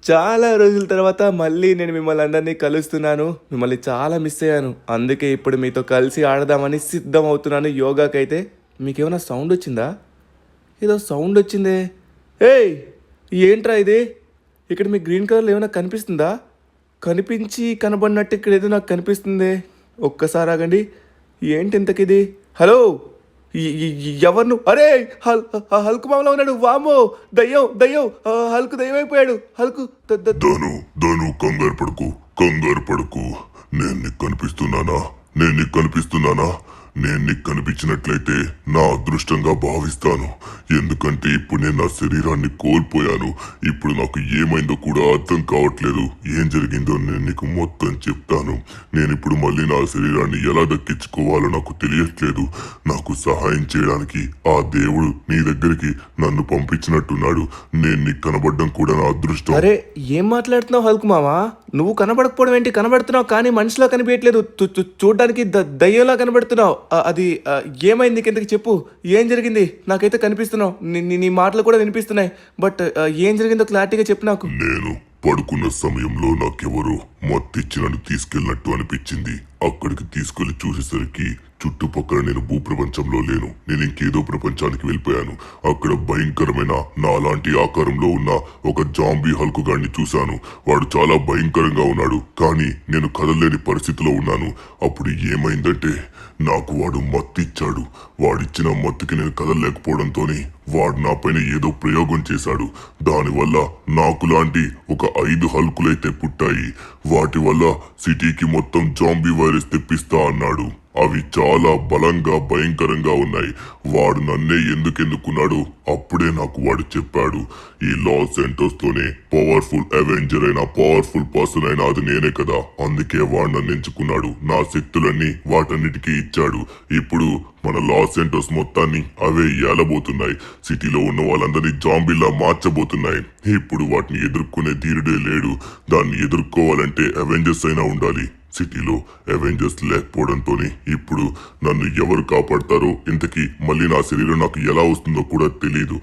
చాలా రోజుల తర్వాత మళ్ళీ నేను మిమ్మల్ని అందరినీ కలుస్తున్నాను. మిమ్మల్ని చాలా మిస్ అయ్యాను. అందుకే ఇప్పుడు మీతో కలిసి ఆడదామని సిద్ధం అవుతున్నాను యోగాకైతే. మీకేమైనా సౌండ్ వచ్చిందా? ఏదో సౌండ్ వచ్చిందే. ఏయ్! ఏంట్రా ఇది? ఇక్కడ మీకు గ్రీన్ కలర్లో ఏమైనా కనిపిస్తుందా? కనిపించి కనబడినట్టు ఇక్కడ ఏదో నాకు కనిపిస్తుంది. ఒక్కసారి ఆగండి. ఏంటి ఇంతకిది? హలో! ఎవరు? అరే! హల్క్ మామలో ఉన్నాడు. వామ్మో! దయ్యం దయ్యం! హల్క్ దయ్యం అయిపోయాడు. హల్క్ ధను ధను కంగారు పడుకు. నేను నీకు కనిపిస్తున్నానా? నేను నీకు కనిపించినట్లయితే నా అదృష్టంగా భావిస్తాను. ఎందుకంటే ఇప్పుడు నేను నా శరీరాన్ని కోల్పోయాను. ఇప్పుడు నాకు ఏమైందో కూడా అర్థం కావట్లేదు. ఏం జరిగిందో నేను నీకు మొత్తం చెప్తాను. నేను ఇప్పుడు మళ్ళీ నా శరీరాన్ని ఎలా దక్కించుకోవాలో నాకు తెలియట్లేదు. నాకు సహాయం చేయడానికి ఆ దేవుడు నీ దగ్గరికి నన్ను పంపించినట్టున్నాడు. నేను నీకు కనబడడం కూడా నా అదృష్టం. అరే ఏం మాట్లాడుతున్నావు హల్క్ మామా? నువ్వు కనబడకపోవడం ఏంటి? కనబడుతున్నావు కానీ మనిషిలా కనిపించట్లేదు. చూడ్డానికి దయ్యంలా కనబడుతున్నావు. అది ఏమైంది కిందకి చెప్పు. ఏం జరిగింది? నాకైతే కనిపిస్తున్నావు. నీ మాటలు కూడా వినిపిస్తున్నాయి. బట్ ఏం జరిగిందో క్లారిటీగా చెప్పు నాకు. నేను పడుకున్న సమయంలో నాకెవరో మత్తిచ్చి నన్ను తీసుకెళ్ళినట్టు అనిపించింది. అక్కడికి తీసుకెళ్లి చూసేసరికి చుట్టుపక్కల నేను భూప్రపంచంలో లేను. నేను ఇంకేదో ప్రపంచానికి వెళ్ళిపోయాను. అక్కడ భయంకరమైన నాలాంటి ఆకారంలో ఉన్న ఒక జాంబీ హల్క్ గాడిని చూశాను. వాడు చాలా భయంకరంగా ఉన్నాడు. కానీ నేను కదలలేని పరిస్థితిలో ఉన్నాను. అప్పుడు ఏమైందంటే నాకు వాడు మత్తిచ్చాడు. వాడిచ్చిన మత్తుకి నేను కదలలేకపోవడంతోనే వాడు నా పైన ఏదో ప్రయోగం చేశాడు. దానివల్ల నాకు లాంటి ఒక 5 హల్కులైతే పుట్టాయి. వాటి వల్ల సిటీకి మొత్తం జాంబీ వైరస్ తెప్పిస్తా అన్నాడు. అవి చాలా బలంగా భయంకరంగా ఉన్నాయి. వాడు నన్నే ఎందుకెన్నుకున్నాడు అప్పుడే నాకు వాడు చెప్పాడు. ఈ లాస్ సెంటోస్ తోనే పవర్ఫుల్ అవెంజర్ అయినా పవర్ఫుల్ పర్సన్ అయినా అది నేనే కదా. అందుకే వాడు నన్ను ఎంచుకున్నాడు. నా శక్తులన్నీ వాటన్నిటికీ ఇచ్చాడు. ఇప్పుడు మన లాస్ సెంటోస్ మొత్తాన్ని అవే ఏలబోతున్నాయి. సిటీలో ఉన్న వాళ్ళందరినీ జాంబీలా మార్చబోతున్నాయి. ఇప్పుడు వాటిని ఎదుర్కొనే ధీరుడే లేడు. దాన్ని ఎదుర్కోవాలంటే అవెంజర్స్ అయినా ఉండాలి. సిటీలో అవెంజర్స్ లేకపోవడంతోనే ఇప్పుడు నన్ను ఎవరు కాపాడతారో, ఇంతకీ మళ్ళీ నా శరీరం నాకు ఎలా వస్తుందో కూడా తెలియదు.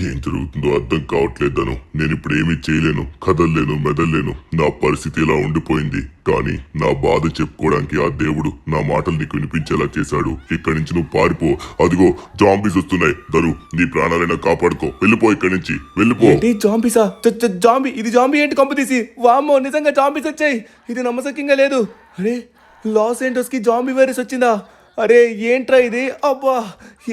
ఏం జరుగుతుందో అర్థం కావట్లేదను. నేను ఇప్పుడు ఏమీ చేయలేను, కదల్లేను, మెదల్లేను. నా పరిస్థితి ఇలా ఉండిపోయింది. కానీ నా బాధ చెప్పుకోవడానికి ఆ దేవుడు నా మాటలు నీకు వినిపించేలా చేశాడు. ఇక్కడి నుంచి నువ్వు పారిపో. అదిగో జాంబీస్ వస్తున్నాయి. ధను నీ ప్రాణాలైనా కాపాడుకో. వెళ్ళిపో, ఇక్కడి నుంచి వెళ్ళిపో. జాంబీసా? జాంబీ? ఇది జాంబీ ఏంటి కంపతీసి? వామ్మో, నిజంగా జాంబీస్ వచ్చాయి. ఇది నమ్మశక్యంగా లేదు. అరే, లాస్ ఏంటోస్ కి జాంబీ వైరస్ వచ్చిందా? అరే ఏంట్రా ఇది? అబ్బా,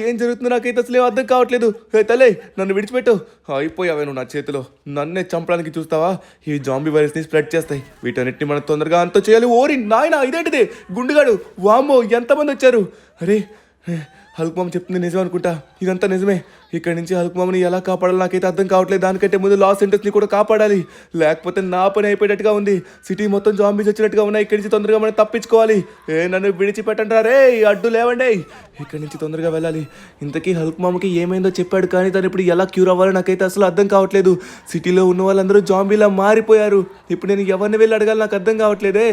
ఏం జరుగుతుందో నాకైతే అసలు ఏం అర్థం కావట్లేదు. తలే, నన్ను విడిచిపెట్టు. అయిపోయావే నువ్వు నా చేతిలో. నన్నే చంపడానికి చూస్తావా? ఈ జాంబీ వైరస్ని స్ప్రెడ్ చేస్తాయి. వీటన్నిటిని మనం తొందరగా అంత చేయాలి. ఓరి నాయనా, ఇదేంటిది? గుండుగాడు! వామ్మో, ఎంతమంది వచ్చారు! అరే, హల్క్ మామ చెప్తుంది నిజం అనుకుంటా. ఇదంతా నిజమే. ఇక్కడి నుంచి హల్క్ మామని ఎలా కాపాడాలో నాకైతే అర్థం కావట్లేదు. దానికంటే ముందు లాస్ సెంటర్స్ని కూడా కాపాడాలి. లేకపోతే నా పని అయిపోయేటట్టుగా ఉంది. సిటీ మొత్తం జాంబీస్ వచ్చినట్టుగా ఉన్నాయి. ఇక్కడి నుంచి తొందరగా మనం తప్పించుకోవాలి. నన్ను విడిచిపెట్టండి రే, అడ్డు లేవండి. ఇక్కడి నుంచి తొందరగా వెళ్ళాలి. ఇంతకీ హల్క్ మామకి ఏమైందో చెప్పాడు, కానీ తను ఇప్పుడు ఎలా క్యూర్ అవ్వాలో నాకైతే అసలు అర్థం కావట్లేదు. సిటీలో ఉన్న వాళ్ళందరూ జాంబీలా మారిపోయారు. ఇప్పుడు నేను ఎవరిని వెళ్ళి అడగాలి నాకు అర్థం కావట్లేదే.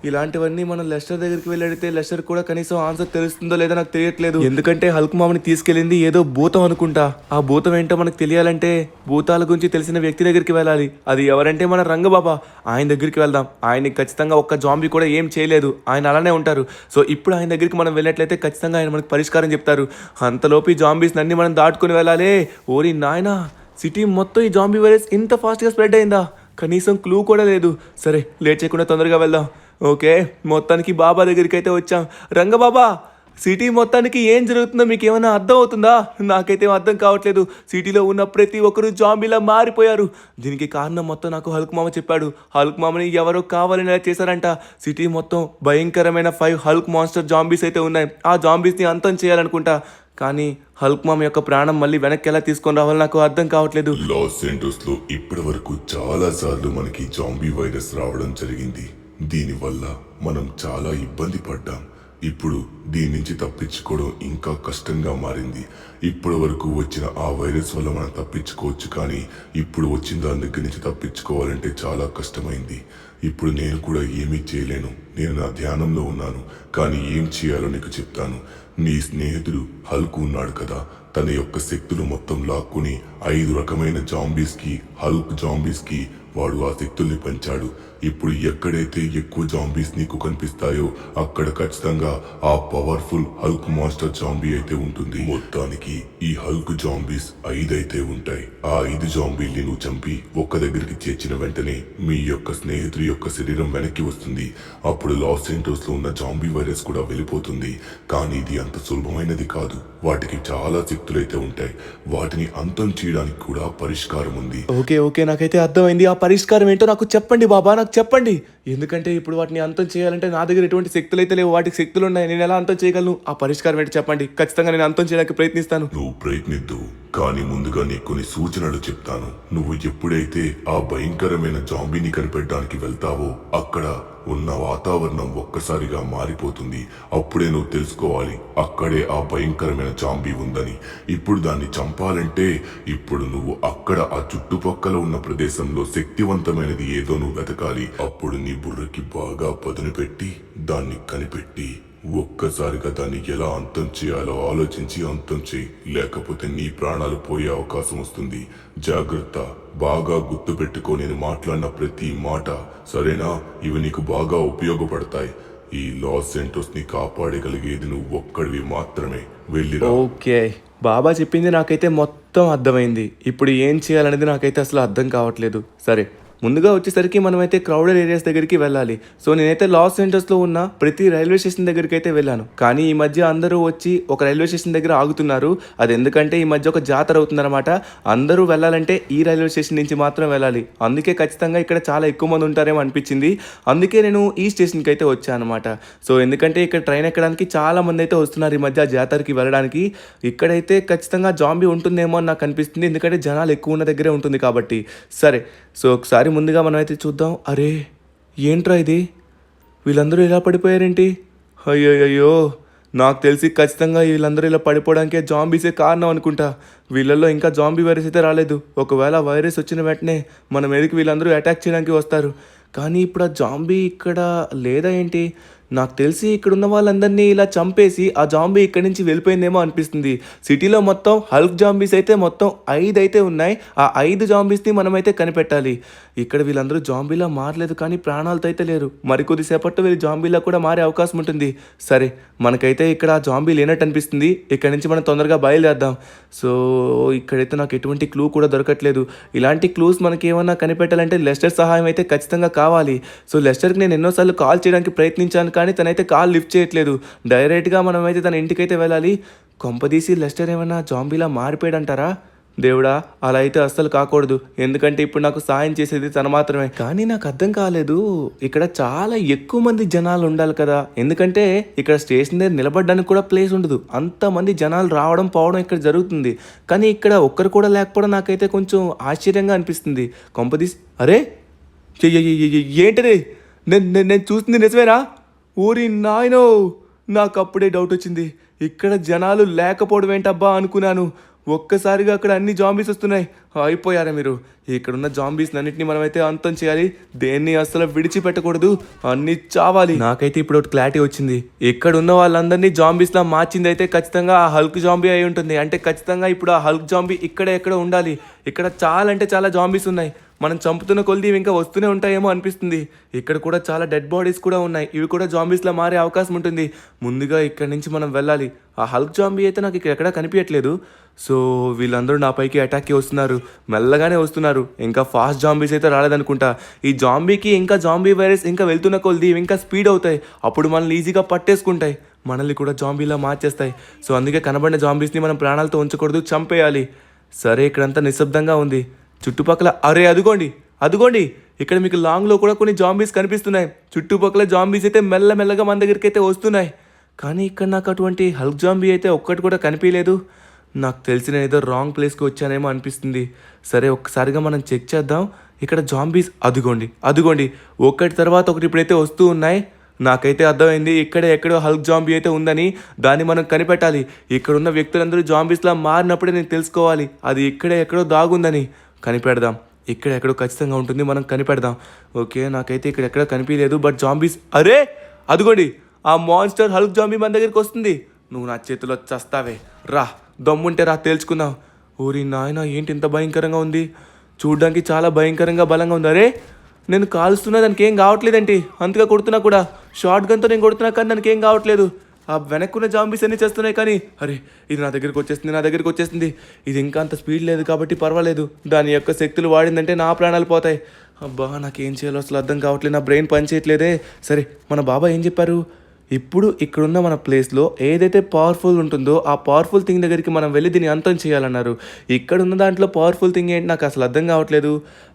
ఇలాంటివన్నీ మనం లెస్టర్ దగ్గరికి వెళ్ళి అడిగితే లెస్టర్ కూడా కనీసం ఆన్సర్ తెలుస్తుందో లేదో నాకు తెలియట్లేదు. ఎందుకంటే హల్క్ మామని తీసుకెళ్ళింది ఏదో భూతం అనుకుంటా. ఆ భూతం ఏంటో మనకు తెలియాలంటే భూతాల గురించి తెలిసిన వ్యక్తి దగ్గరికి వెళ్ళాలి. అది ఎవరంటే మన రంగబాబా. ఆయన దగ్గరికి వెళ్దాం. ఆయనకి ఖచ్చితంగా ఒక్క జాంబీ కూడా ఏం చేయలేదు. ఆయన అలానే ఉంటారు. సో ఇప్పుడు ఆయన దగ్గరికి మనం వెళ్ళినట్లయితే ఖచ్చితంగా ఆయన మనకు పరిష్కారం చెప్తారు. అంతలోపు ఈ జాంబీస్ అన్ని మనం దాటుకుని వెళ్ళాలి. ఓరి నాయనా, సిటీ మొత్తం ఈ జాంబీ వైరస్ ఇంత ఫాస్ట్గా స్ప్రెడ్ అయిందా? కనీసం క్లూ కూడా లేదు. సరే, లేట్ చేయకుండా తొందరగా వెళ్దాం. ఓకే, మొత్తానికి బాబా దగ్గరికి అయితే వచ్చాం. రంగబాబా, సిటీ మొత్తానికి ఏం జరుగుతుందో మీకు ఏమైనా అర్థం అవుతుందా? నాకైతే అర్థం కావట్లేదు. సిటీలో ఉన్న ప్రతి ఒక్కరు జాంబీలా మారిపోయారు. దీనికి కారణం మొత్తం నాకు హల్క్ మామ చెప్పాడు. హల్క్ మామని ఎవరో కావాలని ఇలా చేశారంట. సిటీ మొత్తం భయంకరమైన 5 హల్క్ మాన్స్టర్ జాంబీస్ అయితే ఉన్నాయి. ఆ జాంబీస్ని అంతం చేయాలనుకుంటా. కానీ హల్క్ మామ యొక్క ప్రాణం మళ్ళీ వెనక్కి ఎలా తీసుకొని రావాలో నాకు అర్థం కావట్లేదు. లాస్ సెంటోస్ లో ఇప్పటి వరకు చాలా సార్లు మనకి జాంబీ వైరస్ రావడం జరిగింది. దీనివల్ల మనం చాలా ఇబ్బంది పడ్డాం. ఇప్పుడు దీని నుంచి తప్పించుకోవడం ఇంకా కష్టంగా మారింది. ఇప్పటి వరకు వచ్చిన ఆ వైరస్ వల్ల మనం తప్పించుకోవచ్చు, కానీ ఇప్పుడు వచ్చిన దాని దగ్గర నుంచి తప్పించుకోవాలంటే చాలా కష్టమైంది. ఇప్పుడు నేను కూడా ఏమీ చేయలేను. నేను నా ధ్యానంలో ఉన్నాను. కానీ ఏం చేయాలో నీకు చెప్తాను. నీ స్నేహితుడు హల్క్ ఉన్నాడు కదా, తన యొక్క శక్తులు మొత్తం లాక్కుని 5 రకమైన జాంబీస్కి, హల్క్ జాంబీస్కి వాడు ఆ శక్తుల్ని పెంచాడు. ఇప్పుడు ఎక్కడైతే ఎక్కువ జాంబీస్ నీకు కనిపిస్తాయో అక్కడ ఖచ్చితంగా ఆ పవర్ఫుల్ హల్క్ మాస్టర్ జాంబీ అయితే ఉంటుంది. మొత్తానికి ఈ హల్క్ జాంబీస్ 5 అయితే ఉంటాయి. ఆ 5 జాంబీల్ని నువ్వు చంపి ఒక్క దగ్గరికి చేర్చిన వెంటనే మీ యొక్క స్నేహితుడి యొక్క శరీరం వెనక్కి వస్తుంది. అప్పుడు లాస్ ఏంజల్స్ లో ఉన్న జాంబీ వైరస్ కూడా వెళ్ళిపోతుంది. కానీ ఇది అంత సులభమైనది కాదు. వాటికి చాలా శక్తులైతే ఉంటాయి. వాటిని అంతం చేయడానికి కూడా పరిష్కారం ఉంది. ఓకే ఓకే, నాకైతే అర్థమైంది. ఆ పరిష్కారం ఏంటో నాకు చెప్పండి బాబా, నాకు చెప్పండి. ఎందుకంటే ఇప్పుడు వాటిని అంతం చేయాలంటే నా దగ్గర ఎటువంటి శక్తులు అయితే లేవు. వాటికి శక్తులు ఉన్నాయి, నేను ఎలా అంతం చేయగలను? ఆ పరిష్కారం ఏంటో చెప్పండి. ఖచ్చితంగా నేను అంతం చేయడానికి ప్రయత్నిస్తాను. నువ్వు ప్రయత్నిద్దు, కానీ ముందుగా నీకు కొన్ని సూచనలు చెప్తాను. నువ్వు ఎప్పుడైతే ఆ భయంకరమైన జాంబీని కనిపెట్టడానికి వెళ్తావో అక్కడ ఉన్న వాతావరణం ఒక్కసారిగా మారిపోతుంది. అప్పుడే నువ్వు తెలుసుకోవాలి అక్కడే ఆ భయంకరమైన జాంబీ ఉందని. ఇప్పుడు దాన్ని చంపాలంటే ఇప్పుడు నువ్వు అక్కడ ఆ చుట్టుపక్కల ఉన్న ప్రదేశంలో శక్తివంతమైనది ఏదో నువ్వు వెతకాలి. అప్పుడు నీ బుర్రకి బాగా పదును పెట్టి దాన్ని కనిపెట్టి ఒక్కసారిగా దాన్ని ఎలా అంతం చేయాలో ఆలోచించి అంతం చేయి. లేకపోతే నీ ప్రాణాలు పోయే అవకాశం వస్తుంది. జాగ్రత్త, బాగా గుర్తు పెట్టుకో నేను మాట్లాడిన ప్రతి మాట, సరేనా? ఇవి నీకు బాగా ఉపయోగపడతాయి. ఈ లాస్ సెంటోస్ ని కాపాడగలిగేది నువ్వు ఒక్కడివి మాత్రమే. వెళ్ళిరా. ఓకే, బాబా చెప్పింది నాకైతే మొత్తం అర్థమైంది. ఇప్పుడు ఏం చేయాలనేది నాకైతే అసలు అర్థం కావట్లేదు. సరే, ముందుగా వచ్చేసరికి మనమైతే క్రౌడెడ్ ఏరియాస్ దగ్గరికి వెళ్ళాలి. సో నేనైతే లాస్ ఏంజల్స్లో ఉన్న ప్రతి రైల్వే స్టేషన్ దగ్గరికి అయితే వెళ్ళాను. కానీ ఈ మధ్య అందరూ వచ్చి ఒక రైల్వే స్టేషన్ దగ్గర ఆగుతున్నారు. అది ఎందుకంటే ఈ మధ్య ఒక జాతర అవుతుందన్నమాట. అందరూ వెళ్ళాలంటే ఈ రైల్వే స్టేషన్ నుంచి మాత్రం వెళ్ళాలి. అందుకే ఖచ్చితంగా ఇక్కడ చాలా ఎక్కువ మంది ఉంటారేమో అనిపించింది. అందుకే నేను ఈ స్టేషన్కి అయితే వచ్చాను అనమాట. సో ఎందుకంటే ఇక్కడ ట్రైన్ ఎక్కడానికి చాలా మంది అయితే వస్తున్నారు ఈ మధ్య జాతరకి వెళ్ళడానికి. ఇక్కడైతే ఖచ్చితంగా జాంబీ ఉంటుందేమో అని నాకు అనిపిస్తుంది, ఎందుకంటే జనాలు ఎక్కువ ఉన్న దగ్గరే ఉంటుంది కాబట్టి. సరే, సో ఒకసారి ముందుగా మనం అయితే చూద్దాం. అరే ఏంట్రా ఇది, వీళ్ళందరూ ఇలా పడిపోయారేంటి? అయ్యో, నాకు తెలిసి ఖచ్చితంగా వీళ్ళందరూ ఇలా పడిపోవడానికే జాంబీసే కారణం అనుకుంటా. వీళ్ళల్లో ఇంకా జాంబీ వైరస్ అయితే రాలేదు. ఒకవేళ వైరస్ వచ్చిన వెంటనే మన మీదకి వీళ్ళందరూ అటాక్ చేయడానికి వస్తారు. కానీ ఇప్పుడు ఆ జాంబీ ఇక్కడ లేదా ఏంటి? నాకు తెలిసి ఇక్కడ ఉన్న వాళ్ళందరినీ ఇలా చంపేసి ఆ జాంబీ ఇక్కడి నుంచి వెళ్ళిపోయిందేమో అనిపిస్తుంది. సిటీలో మొత్తం హల్క్ జాంబీస్ అయితే మొత్తం 5 అయితే ఉన్నాయి. ఆ 5 జాంబీస్ని మనమైతే కనిపెట్టాలి. ఇక్కడ వీళ్ళందరూ జాంబీలా మారలేదు, కానీ ప్రాణాలతో అయితే లేరు. మరికొద్దిసేపట్లో వీళ్ళు జాంబీలా కూడా మారే అవకాశం ఉంటుంది. సరే, మనకైతే ఇక్కడ ఆ జాంబీ లేనట్టు అనిపిస్తుంది. ఇక్కడ నుంచి మనం తొందరగా బయలుదేరదాం. సో ఇక్కడైతే నాకు ఎటువంటి క్లూ కూడా దొరకట్లేదు. ఇలాంటి క్లూస్ మనకి ఏమన్నా కనిపెట్టాలంటే లెస్టర్ సహాయం అయితే ఖచ్చితంగా కావాలి. సో లెస్టర్కి నేను ఎన్నోసార్లు కాల్ చేయడానికి ప్రయత్నించాను, కానీ తనైతే కాల్ లిఫ్ట్ చేయట్లేదు. డైరెక్ట్గా మనమైతే తన ఇంటికైతే వెళ్ళాలి. కొంపదీసి లెస్టర్ ఏమన్నా జాంబీలా మారిపోయాడంటారా? దేవుడా, అలా అయితే అస్సలు కాకూడదు. ఎందుకంటే ఇప్పుడు నాకు సాయం చేసేది తను మాత్రమే. కానీ నాకు అర్థం కాలేదు, ఇక్కడ చాలా ఎక్కువ మంది జనాలు ఉండాలి కదా. ఎందుకంటే ఇక్కడ స్టేషన్ దగ్గర నిలబడడానికి కూడా ప్లేస్ ఉండదు. అంతమంది జనాలు రావడం పోవడం ఇక్కడ జరుగుతుంది. కానీ ఇక్కడ ఒక్కరు కూడా లేకపోవడం నాకైతే కొంచెం ఆశ్చర్యంగా అనిపిస్తుంది. కొంపదీసి అరే ఏంటిది, నేను చూస్తుంది నిజమేనా? ఊరి నాయనో, నాకు అప్పుడే డౌట్ వచ్చింది. ఇక్కడ జనాలు లేకపోవడం ఏంటబ్బా అనుకున్నాను. ఒక్కసారిగా అక్కడ అన్ని జాంబీస్ వస్తున్నాయి. అయిపోయారా మీరు? ఇక్కడున్న జాంబీస్ అన్నింటినీ మనమైతే అంతం చేయాలి. దేన్ని అసలు విడిచిపెట్టకూడదు, అన్ని చావాలి. నాకైతే ఇప్పుడు ఒకటి క్లారిటీ వచ్చింది. ఇక్కడ ఉన్న వాళ్ళందరినీ జాంబీస్లా మార్చింది అయితే ఖచ్చితంగా ఆ హల్క్ జాంబీ అయి ఉంటుంది. అంటే ఖచ్చితంగా ఇప్పుడు ఆ హల్క్ జాంబీ ఎక్కడ ఉండాలి. ఇక్కడ చాలా అంటే చాలా జాంబీస్ ఉన్నాయి. మనం చంపుతున్న కొద్ది ఇవి ఇంకా వస్తూనే ఉంటాయేమో అనిపిస్తుంది. ఇక్కడ కూడా చాలా డెడ్ బాడీస్ కూడా ఉన్నాయి. ఇవి కూడా జాంబీస్లా మారే అవకాశం ఉంటుంది. ముందుగా ఇక్కడ నుంచి మనం వెళ్ళాలి. ఆ హల్క్ జాంబీ అయితే నాకు ఇక్కడ ఎక్కడా కనిపించట్లేదు. సో వీళ్ళందరూ నా పైకి అటాక్కి వస్తున్నారు. మెల్లగానే వస్తున్నారు. ఇంకా ఫాస్ట్ జాంబీస్ అయితే రాలేదనుకుంటా. ఈ జాంబీకి ఇంకా జాంబీ వైరస్ ఇంకా వెళ్తున్న కొద్ది ఇవి ఇంకా స్పీడ్ అవుతాయి. అప్పుడు మనల్ని ఈజీగా పట్టేసుకుంటాయి. మనల్ని కూడా జాంబీలా మార్చేస్తాయి. సో అందుకే కనబడిన జాంబీస్ని మనం ప్రాణాలతో ఉంచకూడదు, చంపేయాలి. సరే, ఇక్కడంతా నిశ్శబ్దంగా ఉంది. చుట్టుపక్కల అరే అదుగోండి, ఇక్కడ మీకు లాంగ్లో కూడా కొన్ని జాంబీస్ కనిపిస్తున్నాయి. చుట్టుపక్కల జాంబీస్ అయితే మెల్లమెల్లగా మన దగ్గరికి అయితే వస్తున్నాయి. కానీ ఇక్కడ నాకు అటువంటి హల్క్ జాంబీ అయితే ఒక్కటి కూడా కనిపించలేదు. నాకు తెలిసిన ఏదో రాంగ్ ప్లేస్కి వచ్చానేమో అనిపిస్తుంది. సరే, ఒక్కసారిగా మనం చెక్ చేద్దాం. ఇక్కడ జాంబీస్ అదుగోండి ఒకటి తర్వాత ఒకటి ఇప్పుడైతే వస్తూ ఉన్నాయి. నాకైతే అర్థమైంది ఎక్కడో హల్క్ జాంబీ అయితే ఉందని. దాన్ని మనం కనిపెట్టాలి. ఇక్కడున్న వ్యక్తులందరూ జాంబీస్లా మారినప్పుడే నేను తెలుసుకోవాలి అది ఎక్కడో దాగుందని. కనిపెడదాం. ఎక్కడెక్కడో ఖచ్చితంగా ఉంటుంది, మనం కనిపెడదాం. ఓకే, నాకైతే ఇక్కడ కనిపించలేదు. బట్ జాంబీస్ అరే అదుగోండి, ఆ మాన్స్టర్ హల్క్ జాంబీ మన దగ్గరికి వస్తుంది. నువ్వు నా చేతిలో చస్తావే. రా, దమ్ముంటే రా, తేల్చుకుందాం. ఊరి నాయన, ఏంటి ఇంత భయంకరంగా ఉంది? చూడ్డానికి చాలా భయంకరంగా బలంగా ఉంది. అరే నేను కాలుస్తున్నా దానికి ఏం కావట్లేదేంటి, అంతగా కొడుతున్నా కూడా షార్ట్ గన్తో నేను కొడుతున్నా కానీ దానికి ఏం కావట్లేదు. ఆ వెనక్కున్న జాంబీస్ అన్నీ చేస్తున్నాయి కానీ అరే ఇది నా దగ్గరికి వచ్చేస్తుంది. ఇది ఇంకా అంత స్పీడ్ లేదు కాబట్టి పర్వాలేదు, దాని యొక్క శక్తులు వాడిందంటే నా ప్రాణాలు పోతాయి. అబ్బా నాకేం చేయాలో అసలు అర్థం కావట్లేదు, నా బ్రెయిన్ పని చేయట్లేదే. సరే మన బాబా ఏం చెప్పారు, ఇప్పుడు ఇక్కడున్న మన ప్లేస్లో ఏదైతే పవర్ఫుల్ ఉంటుందో ఆ పవర్ఫుల్ థింగ్ దగ్గరికి మనం వెళ్ళి దీన్ని అంతం చేయాలన్నారు. ఇక్కడ ఉన్న దాంట్లో పవర్ఫుల్ థింగ్ ఏంటి నాకు అసలు అర్థం కావట్లేదు.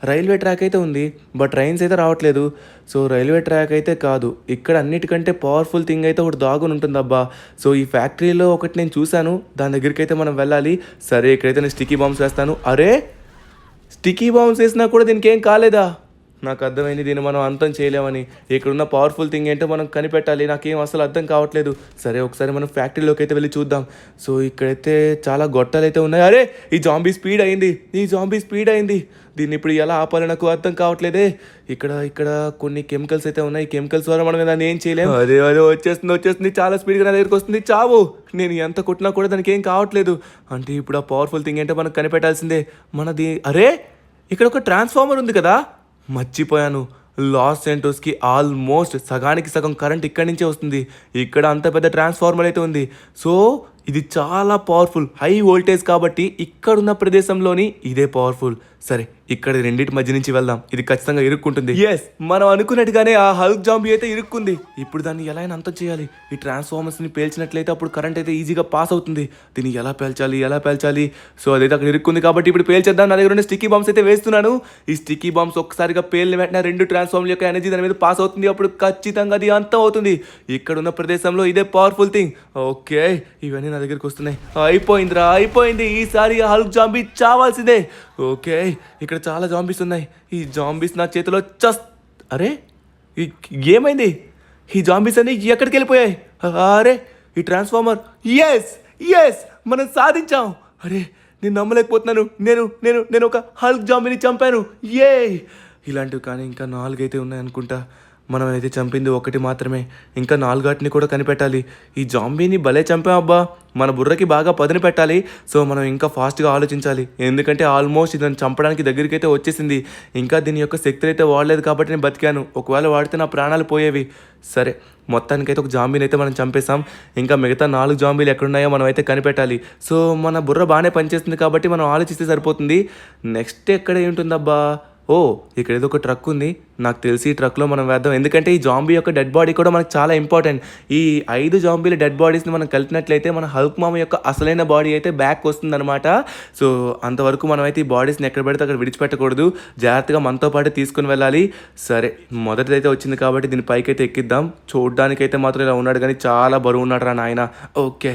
రైల్వే ట్రాక్ అయితే ఉంది బట్ ట్రైన్స్ అయితే రావట్లేదు. సో రైల్వే ట్రాక్ అయితే కాదు, ఇక్కడ అన్నిటికంటే పవర్ఫుల్ థింగ్ అయితే ఒకటి దాగుని ఉంటుంది అబ్బా. సో ఈ ఫ్యాక్టరీలో ఒకటి నేను చూశాను, దాని దగ్గరికి అయితే మనం వెళ్ళాలి. సరే ఇక్కడైతే నేను స్టిక్కీ బాంబ్స్ వేస్తాను. అరే స్టిక్కీ బాంబ్స్ వేసినా కూడా దీనికి ఏం కాలేదా, నాకు అర్థమైంది దీన్ని మనం అంతం చేయలేమని. ఇక్కడున్న పవర్ఫుల్ థింగ్ ఏంటో మనం కనిపెట్టాలి, నాకేం అసలు అర్థం కావట్లేదు. సరే ఒకసారి మనం ఫ్యాక్టరీలోకి అయితే వెళ్ళి చూద్దాం. సో ఇక్కడైతే చాలా గొట్టాలు అయితే ఉన్నాయి. అరే ఈ జాంబీ స్పీడ్ అయింది, దీన్ని ఇప్పుడు ఎలా ఆపాలో నాకు అర్థం కావట్లేదే. ఇక్కడ కొన్ని కెమికల్స్ అయితే ఉన్నాయి, కెమికల్స్ ద్వారా మనం దాన్ని ఏం చేయలేము. అదే వచ్చేస్తుంది చాలా స్పీడ్గా నా దగ్గరికి వస్తుంది. చావు, నేను ఎంత కొట్టినా కూడా దానికి ఏం కావట్లేదు. అంటే ఇప్పుడు ఆ పవర్ఫుల్ థింగ్ ఏంటో మనం కనిపెట్టాల్సిందే. మనది అరే ఇక్కడ ఒక ట్రాన్స్ఫార్మర్ ఉంది కదా, మర్చిపోయాను. లాస్ సెంటోస్కి ఆల్మోస్ట్ సగానికి సగం కరెంట్ ఇక్కడి నుంచే వస్తుంది. ఇక్కడ అంత పెద్ద ట్రాన్స్ఫార్మర్ అయితే ఉంది. సో ఇది చాలా పవర్ఫుల్, హై వోల్టేజ్ కాబట్టి ఇక్కడున్న ప్రదేశంలోని ఇదే పవర్ఫుల్. సరే ఇక్కడ రెండింటి మధ్య నుంచి వెళ్దాం, ఇది ఖచ్చితంగా ఇరుక్కుంటుంది. ఎస్ మనం అనుకున్నట్టుగానే ఆ హల్క్ జాంబీ అయితే ఇరుక్కుంది. ఇప్పుడు దాన్ని ఎలా అయినా అంతం చేయాలి. ఈ ట్రాన్స్ఫార్మర్స్ని పేల్చినట్లయితే అప్పుడు కరెంట్ అయితే ఈజీగా పాస్ అవుతుంది. దీన్ని ఎలా పేల్చాలి. సో అదైతే అక్కడ ఇరుక్కుంది కాబట్టి ఇప్పుడు పేల్చేద్దాం. నా దగ్గర ఉన్న స్టిక్కీ బాంబ్స్ అయితే వేస్తున్నాను. ఈ స్టిక్కీ బాంబ్స్ ఒక్కసారిగా పేలిన వెంటనే రెండు ట్రాన్స్ఫార్మర్ యొక్క ఎనర్జీ దాని మీద పాస్ అవుతుంది. అప్పుడు ఖచ్చితంగా అది అంతం అవుతుంది. ఇక్కడ ఉన్న ప్రదేశంలో ఇదే పవర్ఫుల్ థింగ్. ఓకే ఇవన్నీ నా దగ్గరికి వస్తున్నాయి. అయిపోయింది, ఈసారి హల్క్ జాంబీ చావాల్సిందే. ఓకే ఇక్కడ చాలా జాంబీస్ ఉన్నాయి. ఈ జాంబీస్ నా చేతిలో అరే ఏమైంది, ఈ జాంబీస్ అన్ని ఎక్కడికి వెళ్ళిపోయాయి. అరే ఈ ట్రాన్స్ఫార్మర్ ఎస్ మనం సాధించాం. అరే నేను నమ్మలేకపోతున్నాను, నేను ఒక హల్క్ జాంబీని చంపాను. ఇలాంటివి కానీ ఇంకా 4 అయితే ఉన్నాయనుకుంటా. మనం అయితే చంపింది 1 మాత్రమే, ఇంకా 4 కూడా కనిపెట్టాలి. ఈ జాంబీని భలే చంపాం అబ్బా, మన బుర్రకి బాగా పదును పెట్టాలి. సో మనం ఇంకా ఫాస్ట్గా ఆలోచించాలి, ఎందుకంటే ఆల్మోస్ట్ ఇదని చంపడానికి దగ్గరికి అయితే వచ్చేసింది. ఇంకా దీని యొక్క శక్తులు అయితే వాడలేదు కాబట్టి నేను బతికాను, ఒకవేళ వాడితే నా ప్రాణాలు పోయేవి. సరే మొత్తానికైతే ఒక జాంబీని అయితే మనం చంపేసాం. ఇంకా మిగతా 4 జాంబీలు ఎక్కడున్నాయో మనం అయితే కనిపెట్టాలి. సో మన బుర్ర బాగానే పనిచేస్తుంది కాబట్టి మనం ఆలోచిస్తే సరిపోతుంది. నెక్స్ట్ ఎక్కడ ఏంటుందబ్బా, ఇక్కడ ఏదో ఒక ట్రక్ ఉంది, నాకు తెలిసి ఈ ట్రక్లో మనం వేద్దాం. ఎందుకంటే ఈ జాంబీ యొక్క డెడ్ బాడీ కూడా మనకు చాలా ఇంపార్టెంట్. ఈ 5 జాంబీల డెడ్ బాడీస్ని మనం కలిపినట్లయితే మన హల్క్ మామ యొక్క అసలైన బాడీ అయితే బ్యాక్ వస్తుందన్నమాట. సో అంతవరకు మనం అయితే ఈ బాడీస్ని ఎక్కడ పెడితే అక్కడ విడిచిపెట్టకూడదు, జాగ్రత్తగా మనతో పాటు తీసుకుని వెళ్ళాలి. సరే మొదటిదైతే వచ్చింది కాబట్టి దీని పైకి అయితే ఎక్కిద్దాం. చూడడానికైతే మాత్రం ఇలా ఉన్నాడు కానీ చాలా బరువు ఉన్నాడు రా నాయన. ఓకే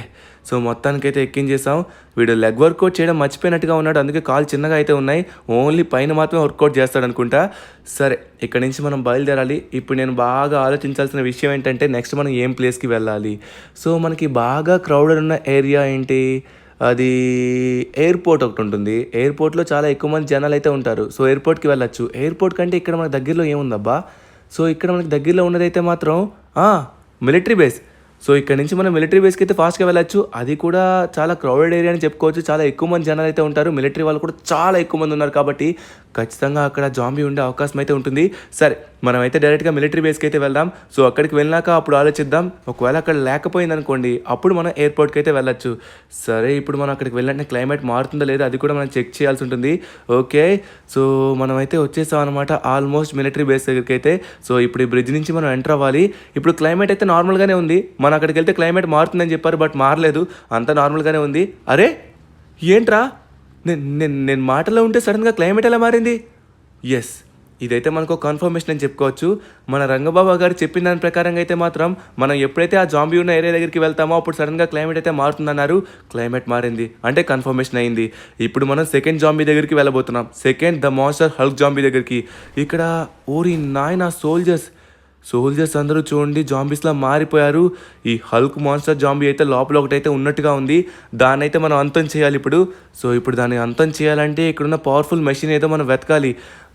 సో మొత్తానికైతే ఎక్కించేసాం. వీడు లెగ్ వర్కౌట్ చేయడం మర్చిపోయినట్టుగా ఉన్నాడు, అందుకే కాలు చిన్నగా అయితే ఉన్నాయి. ఓన్లీ పైన మాత్రమే వర్కౌట్ చేస్తాడు అనుకుంటా. సరే ఇక్కడ నుంచి మనం బయలుదేరాలి. ఇప్పుడు నేను బాగా ఆలోచించాల్సిన విషయం ఏంటంటే నెక్స్ట్ మనం ఏం ప్లేస్కి వెళ్ళాలి. సో మనకి బాగా క్రౌడెడ్ ఉన్న ఏరియా ఏంటి, అది ఎయిర్పోర్ట్ ఒకటి ఉంటుంది. ఎయిర్పోర్ట్లో చాలా ఎక్కువ మంది జనాలు అయితే ఉంటారు. సో ఎయిర్పోర్ట్కి వెళ్ళచ్చు. ఎయిర్పోర్ట్ కంటే ఇక్కడ మనకు దగ్గరలో ఏముందబ్బా, సో ఇక్కడ మనకి దగ్గరలో ఉన్నదైతే మాత్రం మిలిటరీ బేస్. సో ఇక్కడ నుంచి మనం మిలిటరీ బేస్కి అయితే ఫాస్ట్గా వెళ్ళచ్చు. అది కూడా చాలా క్రౌడెడ్ ఏరియా అని చెప్పుకోవచ్చు, చాలా ఎక్కువ మంది జనాలు అయితే ఉంటారు. మిలిటరీ వాళ్ళు కూడా చాలా ఎక్కువ మంది ఉన్నారు కాబట్టి ఖచ్చితంగా అక్కడ జాంబీ ఉండే అవకాశం అయితే ఉంటుంది. సరే మనం అయితే డైరెక్ట్గా మిలిటరీ బేస్కి అయితే వెళ్దాం. సో అక్కడికి వెళ్ళినాక అప్పుడు ఆలోచిద్దాం. ఒకవేళ అక్కడ లేకపోయింది అనుకోండి అప్పుడు మనం ఎయిర్పోర్ట్కి అయితే వెళ్ళచ్చు. సరే ఇప్పుడు మనం అక్కడికి వెళ్ళినట్టు క్లైమేట్ మారుతుందో లేదో అది కూడా మనం చెక్ చేయాల్సి ఉంటుంది. ఓకే సో మనం అయితే వచ్చేసాం అనమాట ఆల్మోస్ట్ మిలిటరీ బేస్ దగ్గరికి అయితే. సో ఇప్పుడు ఈ బ్రిడ్జ్ నుంచి మనం ఎంటర్ అవ్వాలి. ఇప్పుడు క్లైమేట్ అయితే నార్మల్గానే ఉంది. మనం అక్కడికి వెళ్తే క్లైమేట్ మారుతుందని చెప్పారు బట్ మారలేదు, అంతా నార్మల్గానే ఉంది. అరే ఏంట్రా నేను మాటలో ఉంటే సడన్గా క్లైమేట్ ఎలా మారింది. ఎస్ ఇదైతే మనకు కన్ఫర్మేషన్ అని చెప్పుకోవచ్చు. మన రంగబాబా గారు చెప్పిన దాని ప్రకారంగా అయితే మాత్రం మనం ఎప్పుడైతే ఆ జాంబీ ఉన్న ఏరియా దగ్గరికి వెళ్తామో అప్పుడు సడన్గా క్లైమేట్ అయితే మారుతుందన్నారు. క్లైమేట్ మారింది అంటే కన్ఫర్మేషన్ అయింది. ఇప్పుడు మనం సెకండ్ జాంబీ దగ్గరికి వెళ్ళబోతున్నాం, second the monster Hulk zombie దగ్గరికి. ఇక్కడ ఓరి నాయనా సోల్జర్స్, సోల్జర్స్ అందరూ చూడండి జాంబీస్లా మారిపోయారు. ఈ హల్క్ మాన్స్టర్ జాంబీ అయితే లోపల ఒకటైతే ఉన్నట్టుగా ఉంది. దాన్ని అయితే మనం అంతం చేయాలి ఇప్పుడు. సో ఇప్పుడు దాన్ని అంతం చేయాలంటే ఇక్కడున్న పవర్ఫుల్ మెషిన్ ఏదో మనం వెతకాలి.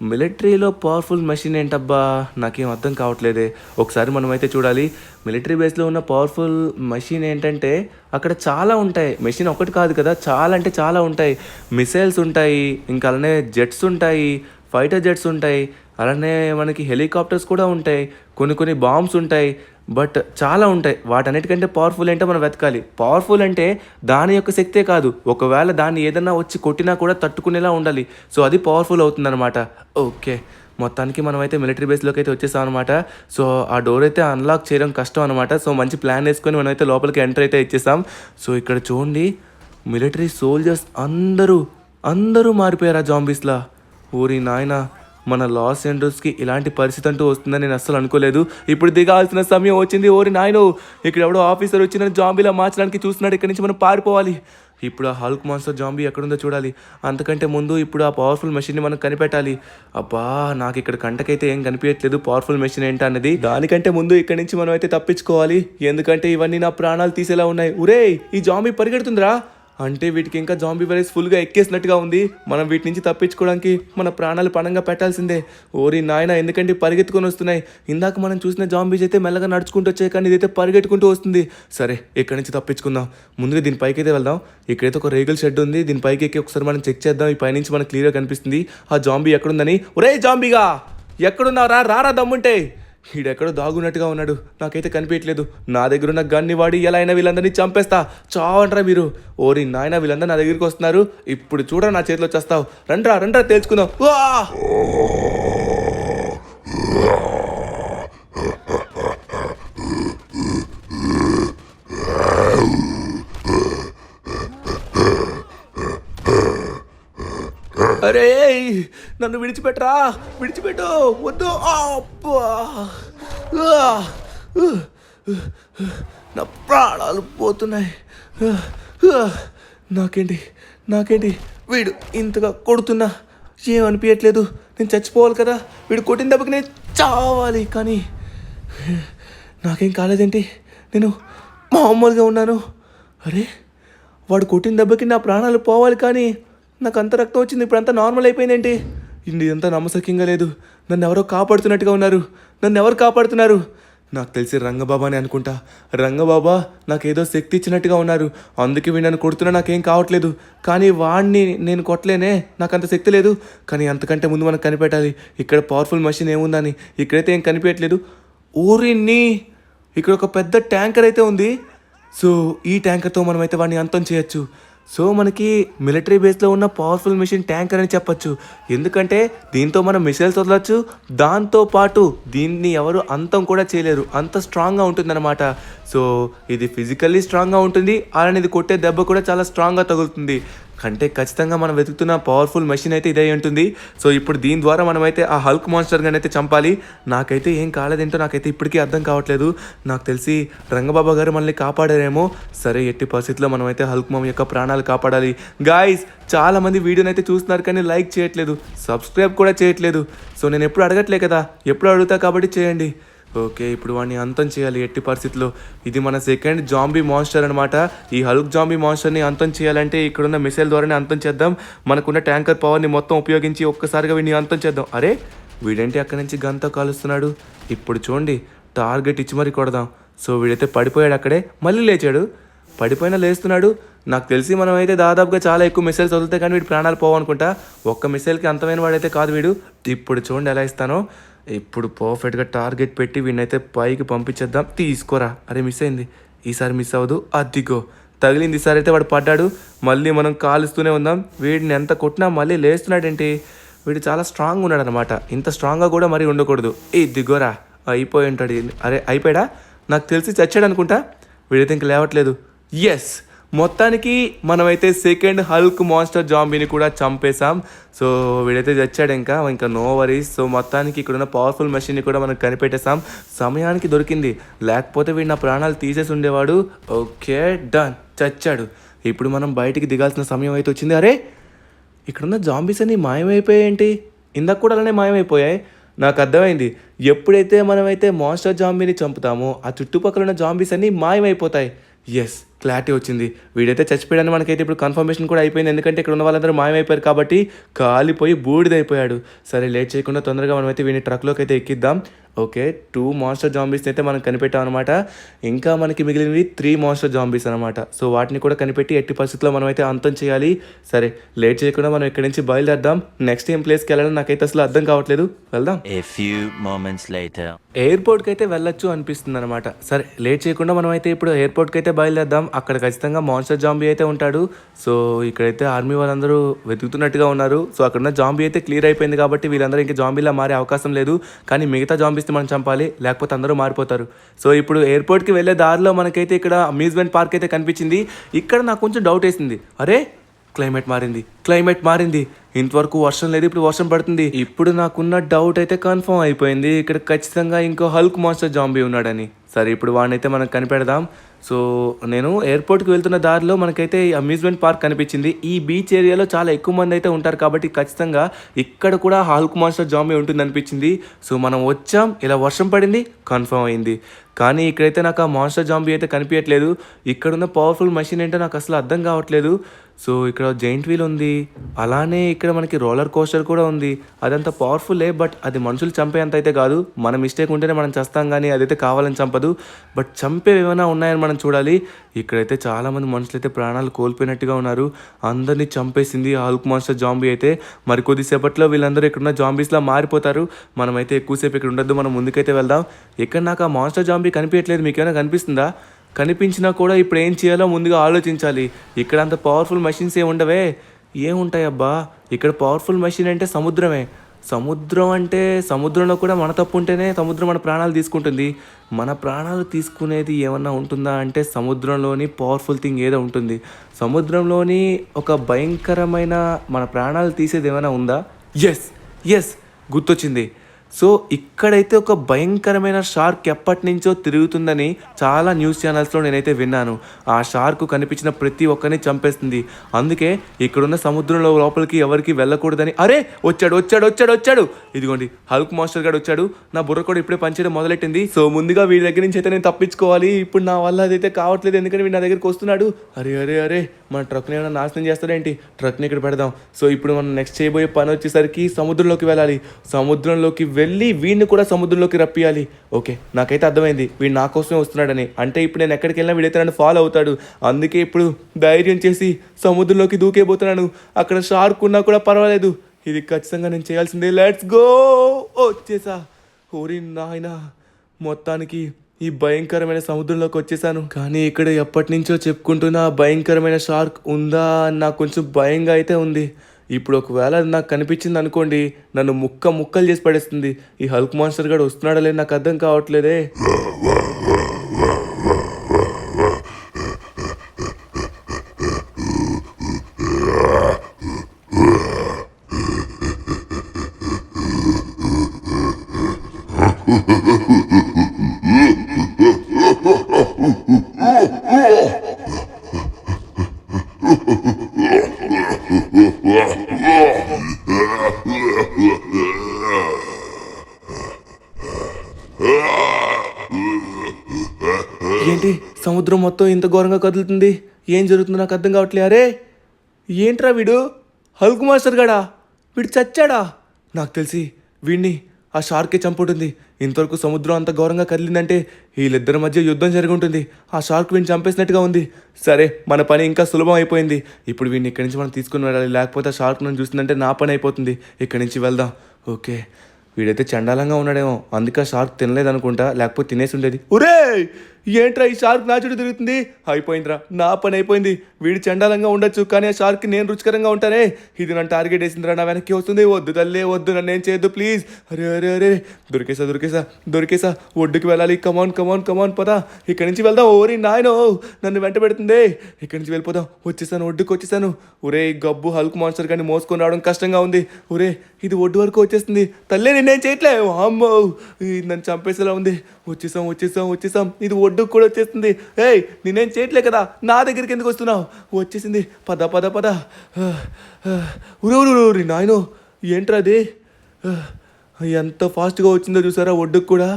మిలిటరీలో పవర్ఫుల్ మెషిన్ ఏంటబ్బా, నాకేం అర్థం కావట్లేదే. ఒకసారి మనం అయితే చూడాలి. మిలిటరీ బేస్లో ఉన్న పవర్ఫుల్ మెషిన్ ఏంటంటే అక్కడ చాలా ఉంటాయి. మెషిన్ ఒకటి కాదు కదా, చాలా అంటే చాలా ఉంటాయి. మిసైల్స్ ఉంటాయి, ఇంకా అలానే జెట్స్ ఉంటాయి, ఫైటర్ జెట్స్ ఉంటాయి, అలానే మనకి హెలికాప్టర్స్ కూడా ఉంటాయి, కొన్ని బాంబ్స్ ఉంటాయి. బట్ చాలా ఉంటాయి. వాటన్నిటికంటే పవర్ఫుల్ ఏంటో మనం వెతకాలి. పవర్ఫుల్ అంటే దాని యొక్క శక్తే కాదు, ఒకవేళ దాన్ని ఏదన్నా వచ్చి కొట్టినా కూడా తట్టుకునేలా ఉండాలి. సో అది పవర్ఫుల్ అవుతుందన్నమాట. ఓకే, మొత్తానికి మనం అయితే మిలిటరీ బేస్లోకి అయితే వచ్చేసాం అనమాట. సో ఆ డోర్ అయితే అన్లాక్ చేయడం కష్టం అనమాట. సో మంచి ప్లాన్ వేసుకొని మనం అయితే లోపలికి ఎంటర్ అయితే ఇచ్చేసాం. సో ఇక్కడ చూడండి, మిలిటరీ సోల్జర్స్ అందరూ మారిపోయారు ఆ జాంబీస్లా. ఊరి నాయనా, మన లాస్ ఏంజల్స్కి ఇలాంటి పరిస్థితి అంటూ వస్తుందని నేను అస్సలు అనుకోలేదు. ఇప్పుడు దిగాల్సిన సమయం వచ్చింది. ఓరి నాయనో, ఇక్కడ ఎవడో ఆఫీసర్ వచ్చి నన్ను జాంబీలా మార్చడానికి చూస్తున్నాడు. ఇక్కడి నుంచి మనం పారిపోవాలి. ఇప్పుడు ఆ హల్క్ మాన్స్టర్ జాంబీ ఎక్కడుందో చూడాలి. అంతకంటే ముందు ఇప్పుడు ఆ పవర్ఫుల్ మెషిన్ని మనం కనిపెట్టాలి. అబ్బా, నాకు ఇక్కడ కంటకైతే ఏం కనిపించట్లేదు పవర్ఫుల్ మెషిన్ ఏంటి అన్నది. దానికంటే ముందు ఇక్కడి నుంచి మనం అయితే తప్పించుకోవాలి. ఎందుకంటే ఇవన్నీ నా ప్రాణాలు తీసేలా ఉన్నాయి. ఒరే, ఈ జాంబీ పరిగెడుతుందిరా, అంటే వీటికి ఇంకా జాంబీ వైరస్ ఫుల్గా ఎక్కేసినట్టుగా ఉంది. మనం వీటి నుంచి తప్పించుకోవడానికి మన ప్రాణాలు పణంగా పెట్టాల్సిందే. ఓరి నాయన, ఎందుకంటే పరిగెత్తుకొని వస్తున్నాయి. ఇందాక మనం చూసిన జాంబీస్ అయితే మెల్లగా నడుచుకుంటూ వచ్చాయి, కానీ ఇదైతే పరిగెట్టుకుంటూ వస్తుంది. సరే, ఇక్కడి నుంచి తప్పించుకుందాం. ముందుగా దీని పైకి అయితే వెళ్దాం. ఇక్కడైతే ఒక రేగుల షెడ్ ఉంది, దీని పైకి ఎక్కి ఒకసారి మనం చెక్ చేద్దాం. ఈ పైనుంచి మనకు క్లియర్గా కనిపిస్తుంది ఆ జాంబీ ఎక్కడుందని. ఒరే జాంబీగా, ఎక్కడున్నారా? రారా దమ్ముంటే. ఈడెక్కడో దాగున్నట్టుగా ఉన్నాడు, నాకైతే కనిపించట్లేదు. నా దగ్గర ఉన్న గన్ని వాడి ఎలా అయినా వీళ్ళందరినీ చంపేస్తా. చావంట్రా మీరు. ఓరి నాయన, వీళ్ళందరూ నా దగ్గరికి వస్తున్నారు. ఇప్పుడు చూడరా, నా చేతిలో చేస్తావు. రండ్రా తేల్చుకుందాం. అరే, నన్ను విడిచిపెట్టరా, విడిచిపెట్టు, వద్దు. నా ప్రాణాలు పోతున్నాయి. నాకేంటి వీడు ఇంతగా కొడుతున్నా ఏమనిపించట్లేదు. నేను చచ్చిపోవాలి కదా, వీడు కొట్టిన దెబ్బకి నేను చావాలి. కానీ నాకేం కాలేదేంటి, నేను మామూలుగా ఉన్నాను. అరే, వాడు కొట్టిన దెబ్బకి నా ప్రాణాలు పోవాలి, కానీ నాకు అంత రక్తం వచ్చింది. ఇప్పుడు అంతా నార్మల్ అయిపోయిందేంటి? ఇదంతా నమ్మశక్యంగా లేదు. నన్ను ఎవరో కాపాడుతున్నట్టుగా ఉన్నారు. నన్ను ఎవరు కాపాడుతున్నారు? నాకు తెలిసి రంగబాబాని అనుకుంటా. రంగబాబా నాకేదో శక్తి ఇచ్చినట్టుగా ఉన్నారు, అందుకే వీడు నన్ను కొడుతున్నా నాకేం కావట్లేదు. కానీ వాడిని నేను కొట్టలేనే, నాకు అంత శక్తి లేదు. కానీ అంతకంటే ముందు మనకు కనిపెట్టాలి ఇక్కడ పవర్ఫుల్ మెషిన్ ఏముందని. ఇక్కడైతే ఏం కనిపించట్లేదు. ఊరిని ఇక్కడ ఒక పెద్ద ట్యాంకర్ అయితే ఉంది. సో ఈ ట్యాంకర్తో మనమైతే వాడిని అంతం చేయొచ్చు. సో మనకి మిలిటరీ బేస్లో ఉన్న పవర్ఫుల్ మిషన్ ట్యాంకర్ అని చెప్పొచ్చు. ఎందుకంటే దీంతో మనం మిసైల్స్ వదలొచ్చు, దాంతోపాటు దీన్ని ఎవరు అంతం కూడా చేయలేరు, అంత స్ట్రాంగ్గా ఉంటుందన్నమాట. సో ఇది ఫిజికల్లీ స్ట్రాంగ్గా ఉంటుంది, అలానే ఇది కొట్టే దెబ్బ కూడా చాలా స్ట్రాంగ్గా తగులుతుంది. అంటే ఖచ్చితంగా మనం వెతుకుతున్న పవర్ఫుల్ మెషిన్ అయితే ఇదే ఉంటుంది. సో ఇప్పుడు దీని ద్వారా మనమైతే ఆ హల్క్ మాన్స్టర్ గాని అయితే చంపాలి. నాకైతే ఏం కాలేదేంటో నాకైతే ఇప్పటికీ అర్థం కావట్లేదు. నాకు తెలిసి రంగబాబా గారు మనల్ని కాపాడారేమో. సరే, ఎట్టి పరిస్థితుల్లో మనమైతే హల్క్ మామ్ యొక్క ప్రాణాలు కాపాడాలి. గాయ్స్, చాలా మంది వీడియోని అయితే చూస్తున్నారు కానీ లైక్ చేయట్లేదు, సబ్స్క్రైబ్ కూడా చేయట్లేదు. సో నేను ఎప్పుడు అడగట్లే కదా, ఎప్పుడు అడుగుతా కాబట్టి చేయండి. ఓకే, ఇప్పుడు వాడిని అంతం చేయాలి ఎట్టి పరిస్థితుల్లో. ఇది మన సెకండ్ జాంబీ మాన్స్టర్ అనమాట. ఈ హల్క్ జాంబీ మాన్స్టర్ని అంతం చేయాలంటే ఇక్కడున్న మిసైల్ ద్వారానే అంతం చేద్దాం. మనకున్న ట్యాంకర్ పవర్ని మొత్తం ఉపయోగించి ఒక్కసారిగా వీడిని అంతం చేద్దాం. అరే, వీడేంటి అక్కడి నుంచి గన్తో కాలుస్తున్నాడు? ఇప్పుడు చూడండి, టార్గెట్ ఇచ్చి మరీ కొడదాం. సో వీడైతే పడిపోయాడు, అక్కడే మళ్ళీ లేచాడు. పడిపోయినా లేస్తున్నాడు. నాకు తెలిసి మనం అయితే దాదాపుగా చాలా ఎక్కువ మిసైల్స్ వదిలితే కానీ వీడి ప్రాణాలు పోవనుకుంటా. ఒక్క మిసైల్కి అంతమైన వాడైతే కాదు వీడు. ఇప్పుడు చూడండి ఎలా ఇస్తానో. ఇప్పుడు పర్ఫెక్ట్గా టార్గెట్ పెట్టి వీడినైతే పైకి పంపించేద్దాం. తీసుకోరా. అరే, మిస్ అయింది. ఈసారి మిస్ అవ్వదు. అదిగో తగిలింది. ఈసారి అయితే వాడు పడ్డాడు. మళ్ళీ మనం కాలుస్తూనే ఉందాం. వీడిని ఎంత కొట్టినా మళ్ళీ లేస్తున్నాడేంటి? వీడు చాలా స్ట్రాంగ్ ఉన్నాడు అనమాట. ఇంత స్ట్రాంగ్గా కూడా మరీ ఉండకూడదు. ఇదిగోరా, అయిపోయి ఉంటాడు. అరే, అయిపోయాడా? నాకు తెలిసి చచ్చాడు అనుకుంటా. వీడైతే ఇంక లేవట్లేదు. ఎస్, మొత్తానికి మనమైతే సెకండ్ హల్క్ మాన్స్టర్ జాంబీని కూడా చంపేశాం. సో వీడైతే చచ్చాడు, ఇంకా నో వరీస్. సో మొత్తానికి ఇక్కడున్న పవర్ఫుల్ మెషిన్ని కూడా మనం కనిపెట్టేశాం. సమయానికి దొరికింది, లేకపోతే వీడు నా ప్రాణాలు తీసేసి ఉండేవాడు. ఓకే, డన్, చచ్చాడు. ఇప్పుడు మనం బయటికి దిగాల్సిన సమయం అయితే వచ్చింది. అరే, ఇక్కడున్న జాంబీస్ అన్ని మాయమైపోయాయేంటి? ఇందాక కూడా అలానే మాయమైపోయాయి. నాకు అర్థమైంది. ఎప్పుడైతే మనమైతే మాన్స్టర్ జాంబీని చంపుతామో ఆ చుట్టుపక్కల ఉన్న జాంబీస్ అన్నీ మాయమైపోతాయి. ఎస్, క్లారిటీ వచ్చింది. వీడైతే చచ్చిపోయాడని మనకైతే ఇప్పుడు కన్ఫర్మేషన్ కూడా అయిపోయింది. ఎందుకంటే ఇక్కడ ఉన్న వాళ్ళందరూ మాయమైపోయారు కాబట్టి కాలిపోయి బూడిదైపోయాడు. సరే, లేట్ చేయకుండా తొందరగా మనమైతే వీడిని ట్రక్లోకి అయితే ఎక్కిద్దాం. ఓకే, 2 మాన్స్టర్ జాంబీస్ని అయితే మనం కనిపెట్టాం అనమాట. ఇంకా మనకి మిగిలినవి 3 మాన్స్టర్ జాంబీస్ అనమాట. సో వాటిని కూడా కనిపెట్టి ఎట్టి పరిస్థితుల్లో మనమైతే అంతం చేయాలి. సరే, లేట్ చేయకుండా మనం ఇక్కడి నుంచి బయలుదేరదాం. నెక్స్ట్ ఏం ప్లేస్కి వెళ్ళాలని నాకైతే అసలు అర్థం కావట్లేదు. వెళ్దాం. A few moments later. ఎయిర్పోర్ట్కి అయితే వెళ్ళొచ్చు అనిపిస్తుంది అనమాట. సరే, లేట్ చేయకుండా మనం అయితే ఇప్పుడు ఎయిర్పోర్ట్కి అయితే బయలుదేరదాం. అక్కడ ఖచ్చితంగా మాన్స్టర్ జాంబీ అయితే ఉంటాడు. సో ఇక్కడైతే ఆర్మీ వాళ్ళందరూ వెతుకుతున్నట్టుగా ఉన్నారు. సో అక్కడ ఉన్న జాంబీ అయితే క్లియర్ అయిపోయింది కాబట్టి వీళ్ళందరూ ఇంకా జాంబీలా మారే అవకాశం లేదు. కానీ మిగతా జాంబీస్ని మనం చంపాలి, లేకపోతే అందరూ మారిపోతారు. సో ఇప్పుడు ఎయిర్పోర్ట్కి వెళ్ళే దారిలో మనకైతే ఇక్కడ అమ్యూజ్మెంట్ పార్క్ అయితే కనిపించింది. ఇక్కడ నాకు కొంచెం డౌట్ వేసింది. అరే, క్లైమేట్ మారింది. ఇంతవరకు వర్షం లేదు, ఇప్పుడు వర్షం పడుతుంది. ఇప్పుడు నాకున్న డౌట్ అయితే కన్ఫర్మ్ అయిపోయింది. ఇక్కడ ఖచ్చితంగా ఇంకో హల్క్ మాన్స్టర్ జాంబీ ఉన్నాడని. సరే, ఇప్పుడు వాడినైతే మనం కనిపెడదాం. సో నేను ఎయిర్పోర్ట్కి వెళ్తున్న దారిలో మనకైతే ఈ అమ్యూజ్మెంట్ పార్క్ కనిపించింది. ఈ బీచ్ ఏరియాలో చాలా ఎక్కువ మంది అయితే ఉంటారు కాబట్టి ఖచ్చితంగా ఇక్కడ కూడా హల్క్ మాన్స్టర్ జాంబీ ఉంటుంది అనిపించింది. సో మనం వచ్చాం, ఇలా వర్షం పడింది, కన్ఫర్మ్ అయింది. కానీ ఇక్కడైతే నాకు ఆ మాన్స్టర్ జాంబీ అయితే కనిపించట్లేదు. ఇక్కడున్న పవర్ఫుల్ మెషిన్ ఏంటో నాకు అసలు అర్థం కావట్లేదు. సో ఇక్కడ జైంట్ వీల్ ఉంది, అలానే ఇక్కడ మనకి రోలర్ కోస్టర్ కూడా ఉంది. అదంతా పవర్ఫుల్లే, బట్ అది మనుషులు చంపేంత అయితే కాదు. మన మిస్టేక్ ఉంటేనే మనం చస్తాం, కానీ అదైతే కావాలని చంపదు. బట్ చంపేవి ఏమైనా ఉన్నాయని మనం చూడాలి. ఇక్కడైతే చాలామంది మనుషులు అయితే ప్రాణాలు కోల్పోయినట్టుగా ఉన్నారు. అందరినీ చంపేసింది హల్క్ మాన్స్టర్ జాంబీ అయితే. మరి కొద్దిసేపట్లో వీళ్ళందరూ ఇక్కడున్న జాంబీస్లా మారిపోతారు. మనమైతే ఎక్కువసేపు ఇక్కడ ఉండొద్దు, మనం ముందుకైతే వెళ్దాం. ఇక్కడ నాకు ఆ మాన్స్టర్ జాంబీ కనిపించట్లేదు. మీకేమైనా కనిపిస్తుందా? కనిపించినా కూడా ఇప్పుడు ఏం చేయాలో ముందుగా ఆలోచించాలి. ఇక్కడ అంత పవర్ఫుల్ మెషిన్స్ ఏముండవే. ఏముంటాయబ్బా? ఇక్కడ పవర్ఫుల్ మెషిన్ అంటే సముద్రమే. సముద్రం అంటే సముద్రంలో కూడా మన తప్పు ఉంటేనే సముద్రం మన ప్రాణాలు తీసుకుంటుంది. మన ప్రాణాలు తీసుకునేది ఏమన్నా ఉంటుందా అంటే సముద్రంలోని పవర్ఫుల్ థింగ్ ఏదో ఉంటుంది. సముద్రంలోని ఒక భయంకరమైన మన ప్రాణాలు తీసేది ఏమైనా ఉందా? ఎస్, గుర్తొచ్చింది. సో ఇక్కడైతే ఒక భయంకరమైన షార్క్ ఎప్పటి నుంచో తిరుగుతుందని చాలా న్యూస్ ఛానల్స్లో నేనైతే విన్నాను. ఆ షార్క్ కనిపించిన ప్రతి ఒక్కరిని చంపేస్తుంది. అందుకే ఇక్కడున్న సముద్రంలో లోపలికి ఎవరికి వెళ్ళకూడదని. అరే, వచ్చాడు. ఇదిగోండి, హల్క్ మాన్స్టర్ గారు వచ్చాడు. నా బుర్ర కూడా ఇప్పుడే పనిచేయడం మొదలెట్టింది. సో ముందుగా వీడి దగ్గర నుంచి అయితే నేను తప్పించుకోవాలి. ఇప్పుడు నా వల్ల అదైతే కావట్లేదు, ఎందుకంటే వీడు నా దగ్గరికి వస్తున్నాడు. అరే, మన ట్రక్ని ఏమైనా నాశనం చేస్తాడేంటి? ట్రక్ని ఇక్కడ పెడదాం. సో ఇప్పుడు మనం నెక్స్ట్ చేయబోయే పని వచ్చేసరికి సముద్రంలోకి వెళ్ళాలి. సముద్రంలోకి వెళ్ళి వీడిని కూడా సముద్రంలోకి రప్పియాలి. ఓకే, నాకైతే అర్థమైంది వీడు నా కోసమే వస్తున్నాడని. అంటే ఇప్పుడు నేను ఎక్కడికి వెళ్ళినా వీడైతే నన్ను ఫాలో అవుతాడు. అందుకే ఇప్పుడు ధైర్యం చేసి సముద్రంలోకి దూకేపోతున్నాను. అక్కడ షార్క్ ఉన్నా కూడా పర్వాలేదు, ఇది ఖచ్చితంగా నేను చేయాల్సిందే. Let's go. వచ్చేసా. ఓరి నాయనా, మొత్తానికి ఈ భయంకరమైన సముద్రంలోకి వచ్చేసాను. కానీ ఇక్కడ ఎప్పటి నుంచో చెప్పుకుంటున్న భయంకరమైన షార్క్ ఉందా అని నాకు కొంచెం భయంగా అయితే ఉంది. ఇప్పుడు ఒకవేళ అది నాకు కనిపించింది అనుకోండి, నన్ను ముక్కలు చేసి పడేస్తుంది. ఈ హల్క్ మాన్స్టర్ గారు వస్తున్నాడా లేదు నాకు అర్థం కావట్లేదే. ఏంటి, సముద్రం మొత్తం ఇంత ఘోరంగా కదులుతుంది? ఏం జరుగుతుందో నాకు అర్థం కావట్లే. అరే, ఏంట్రా వీడు? హల్క్ మాన్స్టర్ గాడా? వీడు చచ్చాడా? నాకు తెలిసి వీడిని ఆ షార్కే చంపుంటుంది. ఇంతవరకు సముద్రం అంత ఘోరంగా కదిలిందంటే వీళ్ళిద్దరి మధ్య యుద్ధం జరిగి ఉంటుంది. ఆ షార్క్ వీడిని చంపేసినట్టుగా ఉంది. సరే, మన పని ఇంకా సులభం అయిపోయింది. ఇప్పుడు వీడిని ఇక్కడి నుంచి మనం తీసుకుని వెళ్ళాలి, లేకపోతే ఆ షార్క్ నన్ను చూస్తుందంటే నా పని అయిపోతుంది. ఇక్కడి నుంచి వెళ్దాం. ఓకే, వీడైతే చండాలంగా ఉన్నాడేమో, అందుకే షార్క్ తినలేదనుకుంటా, లేకపోతే తినేసి ఉండేది. ఒరే, ఏంట్రా ఈ షార్క్ నా చుట్టూ తిరుగుతుంది? అయిపోయిందిరా, నా పని అయిపోయింది. వీడు చండాలంగా ఉండొచ్చు, కానీ ఆ షార్క్ నేను రుచికరంగా ఉంటానే. ఇది నన్ను టార్గెట్ వేసిందిరా, నా వెనక్కి వస్తుంది. వద్దు తల్లే, వద్దు, నన్ను ఏం చేయొద్దు ప్లీజ్. అరే, దొరికేసా. ఒడ్డుకి వెళ్ళాలి. కమాన్ పదా, ఇక్కడి నుంచి వెళ్దాం. ఓరి నాయనో, నన్ను వెంట పెడుతుంది. ఇక్కడి నుంచి వెళ్ళిపోదాం. వచ్చేసాను, ఒడ్డుకు వచ్చేసాను. ఒరే, గబ్బు హల్క్ మాన్స్టర్ కానీ మోసుకొని రావడం కష్టంగా ఉంది. ఒరే, ఇది ఒడ్డు వరకు వచ్చేస్తుంది. తల్లే, నేనేం చేయట్లే. అమ్మో, నన్ను చంపేసేలా ఉంది. వచ్చేసాం. ఇది ఒడ్డుకు కూడా వచ్చేస్తుంది. ఏయ్, నేనేం చేయట్లే కదా, నా దగ్గరికి ఎందుకు వస్తున్నావు? వచ్చేసింది. పద. ఊరి నాయనో, ఏంట్రా అది? ఎంత ఫాస్ట్గా వచ్చిందో చూసారా ఒడ్డుకు కూడా.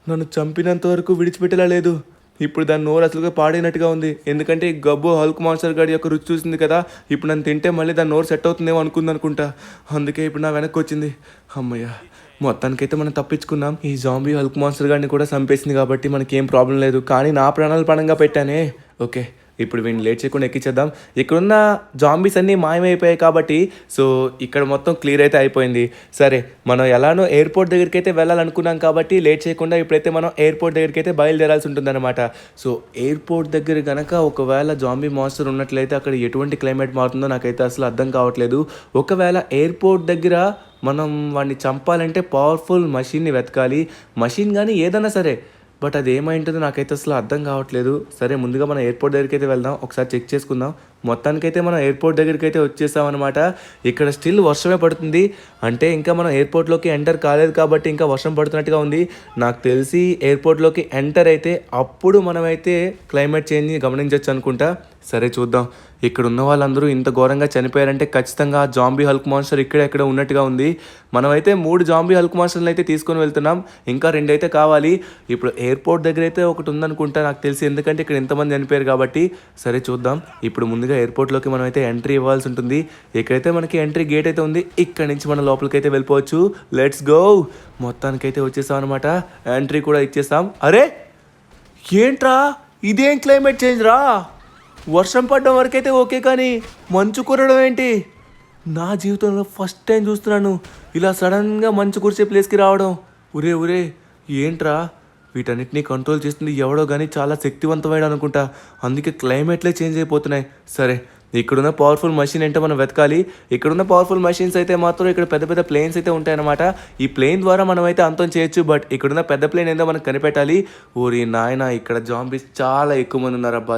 నన్ను చంపినంత వరకు విడిచిపెట్టేలా లేదు. ఇప్పుడు దాని నోరు అసలుగా పాడైనట్టుగా ఉంది. ఎందుకంటే ఈ గబ్బు హల్క్ మాన్స్టర్ గాడి యొక్క రుచి చూసింది కదా. ఇప్పుడు నన్ను తింటే మళ్ళీ దాని నోరు సెట్ అవుతుందేమో అనుకుందనుకుంటా. అందుకే ఇప్పుడు నా వెనక్కి వచ్చింది. అమ్మయ్య, మొత్తానికైతే మనం తప్పించుకున్నాం. ఈ జాంబీ హల్క్ మాన్స్టర్ గాడిని కూడా చంపేసింది కాబట్టి మనకేం ప్రాబ్లం లేదు. కానీ నా ప్రాణాలు పణంగా పెట్టానే. ఓకే, ఇప్పుడు వీడిని లేట్ చేయకుండా ఎక్కించేద్దాం. ఇక్కడున్న జాంబీస్ అన్నీ మాయమైపోయాయి కాబట్టి సో ఇక్కడ మొత్తం క్లియర్ అయితే అయిపోయింది. సరే, మనం ఎలానో ఎయిర్పోర్ట్ దగ్గరికి అయితే వెళ్ళాలనుకున్నాం కాబట్టి లేట్ చేయకుండా ఇప్పుడైతే మనం ఎయిర్పోర్ట్ దగ్గరికి అయితే బయలుదేరాల్సి ఉంటుందన్నమాట. సో ఎయిర్పోర్ట్ దగ్గర కనుక ఒకవేళ జాంబీ మాన్స్టర్ ఉన్నట్లయితే అక్కడ ఎటువంటి క్లైమేట్ మారుతుందో నాకైతే అసలు అర్థం కావట్లేదు. ఒకవేళ ఎయిర్పోర్ట్ దగ్గర మనం వాడిని చంపాలంటే పవర్ఫుల్ మెషిన్ని వెతకాలి. మెషిన్ కానీ ఏదైనా సరే, బట్ అది ఏమైంటుందో నాకైతే అసలు అర్థం కావట్లేదు. సరే, ముందుగా మనం ఎయిర్పోర్ట్ దగ్గరికి అయితే వెళ్దాం, ఒకసారి చెక్ చేసుకుందాం. మొత్తానికైతే మనం ఎయిర్పోర్ట్ దగ్గరికి అయితే వచ్చేసామన్నమాట. ఇక్కడ స్టిల్ వర్షమే పడుతుంది. అంటే ఇంకా మనం ఎయిర్పోర్ట్లోకి ఎంటర్ కాలేదు కాబట్టి ఇంకా వర్షం పడుతున్నట్టుగా ఉంది. నాకు తెలిసి ఎయిర్పోర్ట్లోకి ఎంటర్ అయితే అప్పుడు మనమైతే క్లైమేట్ చేంజ్ని గమనించవచ్చు అనుకుంటా. సరే చూద్దాం. ఇక్కడ ఉన్న వాళ్ళందరూ ఇంత ఘోరంగా చనిపోయారంటే ఖచ్చితంగా జాంబీ హల్క్ మాన్స్టర్ ఎక్కడ ఉన్నట్టుగా ఉంది. మనమైతే 3 జాంబీ హల్క్ మాన్స్టర్లు అయితే తీసుకొని వెళ్తున్నాం. ఇంకా 2 అయితే కావాలి. ఇప్పుడు ఎయిర్పోర్ట్ దగ్గర అయితే ఒకటి ఉందనుకుంటా నాకు తెలిసి, ఎందుకంటే ఇక్కడ ఎంతమంది చనిపోయారు కాబట్టి. సరే చూద్దాం. ఇప్పుడు ముందుగా ఎయిర్పోర్ట్లోకి మనం అయితే ఎంట్రీ ఇవ్వాల్సి ఉంటుంది. ఇక్కడైతే మనకి ఎంట్రీ గేట్ అయితే ఉంది. ఇక్కడ నుంచి మనం లోపలికి అయితే వెళ్ళిపోవచ్చు. Let's go. మొత్తానికైతే వచ్చేసాం అనమాట. ఎంట్రీ కూడా ఇచ్చేసాం. అరే ఏంట్రా, ఇదేం క్లైమేట్ చేంజ్ రా. వర్షం పడడం వరకైతే ఓకే, కానీ మంచు కురడం ఏంటి? నా జీవితంలో ఫస్ట్ టైం చూస్తున్నాను ఇలా సడన్గా మంచు కురిసే ప్లేస్కి రావడం. ఒరే ఏంట్రా, వీటన్నిటిని కంట్రోల్ చేస్తుంది ఎవడో కానీ చాలా శక్తివంతమైన అనుకుంటా. అందుకే క్లైమేట్లే చేంజ్ అయిపోతున్నాయి. సరే, ఇక్కడున్న పవర్ఫుల్ మెషిన్ ఏంటో మనం వెతకాలి. ఇక్కడున్న పవర్ఫుల్ మెషిన్స్ అయితే మాత్రం ఇక్కడ పెద్ద పెద్ద ప్లేన్స్ అయితే ఉంటాయన్నమాట. ఈ ప్లేన్ ద్వారా మనం అయితే అంతం చేయొచ్చు. బట్ ఇక్కడున్న పెద్ద ప్లేన్ ఏందో మనం కనిపెట్టాలి. ఓరి నాయన, ఇక్కడ జాంబీస్ చాలా ఎక్కువ మంది ఉన్నారు అబ్బా.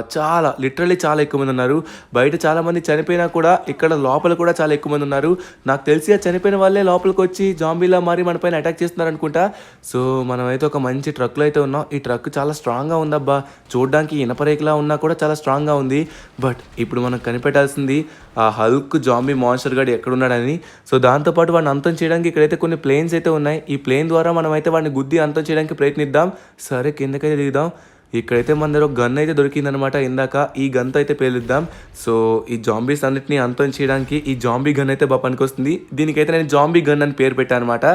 లిటరల్లీ చాలా ఎక్కువ మంది ఉన్నారు. బయట చాలా మంది చనిపోయినా కూడా ఇక్కడ లోపల కూడా చాలా ఎక్కువ మంది ఉన్నారు. నాకు తెలిసి ఆ చనిపోయిన వాళ్ళే లోపలికి వచ్చి జాంబీలా మారి మన పైన అటాక్ చేస్తున్నారు అనుకుంటా. సో మనమైతే ఒక మంచి ట్రక్లో అయితే ఉన్నాం. ఈ ట్రక్ చాలా స్ట్రాంగ్గా ఉందబ్బా. చూడడానికి ఇనపరేకులా ఉన్నా కూడా చాలా స్ట్రాంగ్గా ఉంది. బట్ ఇప్పుడు మనం కనిపెట్టాల్సింది ఆ హల్క్ జాంబీ మాన్స్టర్ గాడు ఎక్కడున్నాడని. సో దాంతోపాటు వాడిని అంతం చేయడానికి ఇక్కడైతే కొన్ని ప్లేన్స్ అయితే ఉన్నాయి. ఈ ప్లేన్ ద్వారా మనం అయితే వాడిని గుద్ది అంతం చేయడానికి ప్రయత్నిద్దాం. సరే, కిందకైతే దిగుదాం. ఇక్కడైతే మన దగ్గర ఒక గన్ అయితే దొరికిందనమాట ఇందాక. ఈ గన్తో అయితే పేలుద్దాం. సో ఈ జాంబీస్ అన్నిటిని అంతం చేయడానికి ఈ జాంబీ గన్ అయితే బాగా పనికొస్తుంది. దీనికైతే నేను జాంబీ గన్ అని పేరు పెట్టాను అనమాట.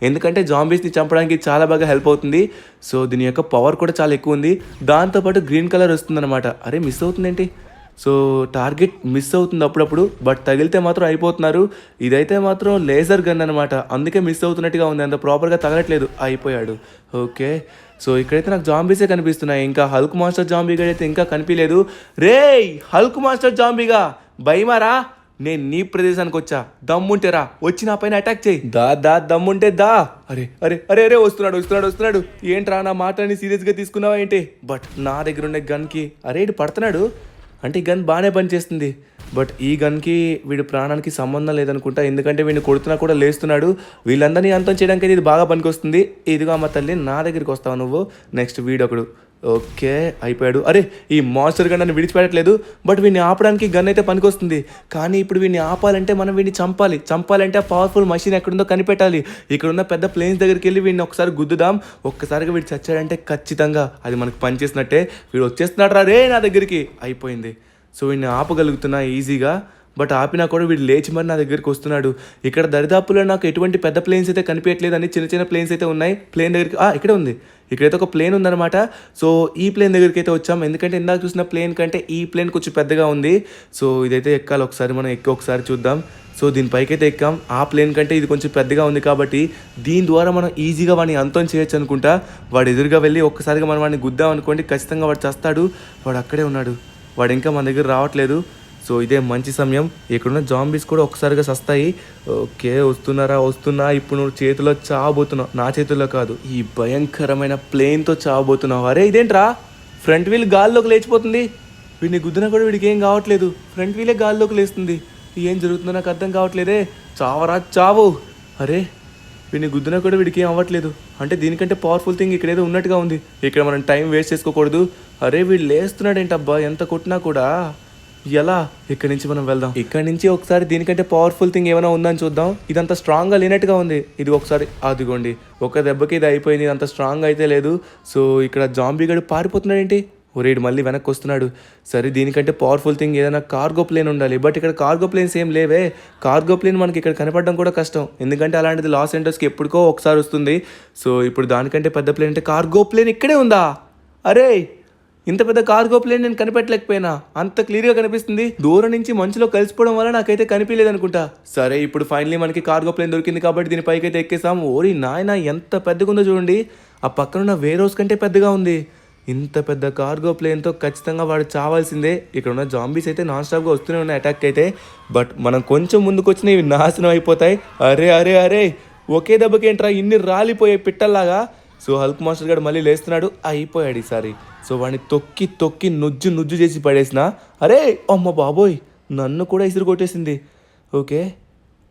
ఎందుకంటే జాంబీస్ని చంపడానికి చాలా బాగా హెల్ప్ అవుతుంది. సో దీని యొక్క పవర్ కూడా చాలా ఎక్కువ ఉంది. దాంతోపాటు గ్రీన్ కలర్ వస్తుందన్నమాట. అరే మిస్ అవుతుందేంటి? సో టార్గెట్ మిస్ అవుతుంది అప్పుడప్పుడు, బట్ తగిలితే మాత్రం అయిపోతున్నారు. ఇదైతే మాత్రం లేజర్ గన్ అనమాట, అందుకే మిస్ అవుతున్నట్టుగా ఉంది. అంత ప్రాపర్గా తగలట్లేదు. అయిపోయాడు. ఓకే, సో ఇక్కడైతే నాకు జాంబీసే కనిపిస్తున్నాయి. ఇంకా హల్క్ మాస్టర్ జాంబీ గడైతే ఇంకా కనిపించలేదు. రేయ్ హల్క్ మాస్టర్ జాంబీగా, భయమారా? నేను నీ ప్రదేశానికి వచ్చా. దమ్ముంటేరా వచ్చి నా పైన అటాక్ చేయి. దమ్ముంటే దా. అరే అరే అరే అరే వస్తున్నాడు. ఏంట్రా, నా మాటని సీరియస్గా తీసుకున్నావా ఏంటి? బట్ నా దగ్గర ఉండే గన్కి అరే ఇటు పడుతున్నాడు అంటే ఈ గన్ బాగానే పనిచేస్తుంది. బట్ ఈ గన్కి వీడి ప్రాణానికి సంబంధం లేదనుకుంటా. ఎందుకంటే వీడిని కొడుతున్నా కూడా లేస్తున్నాడు. వీళ్ళందరినీ అంతం చేయడానికి ఇది బాగా పనికొస్తుంది. ఇదిగో అమ్మ తల్లి, నా దగ్గరికి వస్తావు నువ్వు. నెక్స్ట్ వీడొకడు. ఓకే, అయిపోయాడు. అరే ఈ మాన్స్టర్ గన్ నన్ను విడిచిపెట్టట్లేదు. బట్ వీడిని ఆపడానికి గన్ అయితే పనికొస్తుంది. కానీ ఇప్పుడు వీడిని ఆపాలంటే మనం వీడిని చంపాలంటే ఆ పవర్ఫుల్ మషిన్ ఎక్కడుందో కనిపెట్టాలి. ఇక్కడ ఉన్న పెద్ద ప్లేన్స్ దగ్గరికి వెళ్ళి వీడిని ఒకసారి గుద్దుదాం. ఒక్కసారిగా వీడు చచ్చాడంటే ఖచ్చితంగా అది మనకు పనిచేసినట్టే. వీడు వచ్చేస్తున్నాడు రా రే నా దగ్గరికి. అయిపోయింది. సో వీడిని ఆపగలుగుతున్నా ఈజీగా. బట్ ఆపినా కూడా వీడు లేచి మరి నా దగ్గరికి వస్తున్నాడు. ఇక్కడ దరిదాపులో నాకు ఎటువంటి పెద్ద ప్లేన్స్ అయితే కనిపించట్లేదు, అని చిన్న ప్లేన్స్ అయితే ఉన్నాయి. ప్లేన్ దగ్గరికి ఇక్కడే ఉంది. ఇక్కడైతే ఒక ప్లేన్ ఉందన్నమాట. సో ఈ ప్లేన్ దగ్గరికి అయితే వచ్చాం. ఎందుకంటే ఇందాక చూసిన ప్లేన్ కంటే ఈ ప్లేన్ కొంచెం పెద్దగా ఉంది. సో ఇదైతే ఎక్కాలి. ఒకసారి మనం ఒకసారి చూద్దాం. సో దీనిపైకి అయితే ఎక్కాం. ఆ ప్లేన్ కంటే ఇది కొంచెం పెద్దగా ఉంది కాబట్టి దీని ద్వారా మనం ఈజీగా వాడిని అంతం చేయొచ్చు అనుకుంటా. వాడు ఎదురుగా వెళ్ళి ఒక్కసారిగా మనం వాడిని గుద్దాం అనుకోండి, ఖచ్చితంగా వాడు చస్తాడు. వాడు అక్కడే ఉన్నాడు. వాడు ఇంకా మన దగ్గర రావట్లేదు. సో ఇదే మంచి సమయం. ఇక్కడున్న జాంబీస్ కూడా ఒక్కసారిగా సస్తాయి. ఓకే, వస్తున్నా. ఇప్పుడు నువ్వు చేతిలో చావబోతున్నావు. నా చేతుల్లో కాదు, ఈ భయంకరమైన ప్లేన్తో చావబోతున్నావు. అరే ఇదేంట్రా, ఫ్రంట్ వీల్ గాల్లోకి లేచిపోతుంది. వీడిని గుద్దినా కూడా వీడికి ఏం కావట్లేదు. ఫ్రంట్ వీలే గాల్లోకి లేస్తుంది. ఏం జరుగుతుందో నాకు అర్థం కావట్లేదే. చావు. అరే వీడిని గుద్దినా కూడా వీడికి ఏం అవ్వట్లేదు. అంటే దీనికంటే పవర్ఫుల్ థింగ్ ఇక్కడ ఏదో ఉన్నట్టుగా ఉంది. ఇక్కడ మనం టైం వేస్ట్ చేసుకోకూడదు. అరే వీడు లేస్తున్నాడేంటబ్బా, ఎంత కొట్టినా కూడా. ఎలా? ఇక్కడి నుంచి మనం వెళ్దాం. ఇక్కడి నుంచి ఒకసారి దీనికంటే పవర్ఫుల్ థింగ్ ఏమైనా ఉందని చూద్దాం. ఇదంతా స్ట్రాంగ్గా లేనట్టుగా ఉంది. ఇది ఒకసారి అదిగోండి, ఒక దెబ్బకి ఇది అయిపోయింది. ఇదంతా స్ట్రాంగ్ అయితే లేదు. సో ఇక్కడ జాంబీ గడు పారిపోతున్నాడు ఏంటి? ఒరేడు మళ్ళీ వెనక్కి వస్తున్నాడు. సరే దీనికంటే పవర్ఫుల్ థింగ్ ఏదైనా కార్గో ప్లేన్ ఉండాలి. బట్ ఇక్కడ కార్గో ప్లేన్స్ ఏం లేవే. కార్గో ప్లేన్ మనకి ఇక్కడ కనపడడం కూడా కష్టం, ఎందుకంటే అలాంటిది లాస్ ఏంజల్స్కి ఎప్పటికో ఒకసారి వస్తుంది. సో ఇప్పుడు దానికంటే పెద్ద ప్లేన్ అంటే కార్గో ప్లేన్ ఇక్కడే ఉందా? అరే ఇంత పెద్ద కార్గో ప్లేన్ నేను కనిపెట్టలేకపోయినా, అంత క్లియర్గా కనిపిస్తుంది. దూరం నుంచి మంచులో కలిసిపోవడం వల్ల నాకైతే కనిపించలేదు అనుకుంటా. సరే ఇప్పుడు ఫైనలీ మనకి కార్గో ప్లేన్ దొరికింది కాబట్టి దీని పైకి అయితే ఎక్కేసాం. ఓరి నాయన ఎంత పెద్దగా ఉందో చూడండి. ఆ పక్కనున్న వేర్ హౌస్ కంటే పెద్దగా ఉంది. ఇంత పెద్ద కార్గో ప్లేన్తో ఖచ్చితంగా వాడు చావాల్సిందే. ఇక్కడ ఉన్న జాంబీస్ అయితే నాన్ స్టాప్గా వస్తూనే ఉన్నాయి అటాక్ అయితే. బట్ మనం కొంచెం ముందుకు వచ్చినా ఇవి నాశనం అయిపోతాయి. అరే అరే అరే ఒకే దెబ్బకి ఏంట్రా ఇన్ని రాలిపోయే పిట్టల్లాగా. సో హల్క్ మాస్టర్ గారు మళ్ళీ లేస్తున్నాడు. అయిపోయాడు ఈసారి. సో వాడిని తొక్కి తొక్కి నుజ్జు చేసి పడేసిన. అరే అమ్మ బాబోయ్, నన్ను కూడా ఇసురు కొట్టేసింది. ఓకే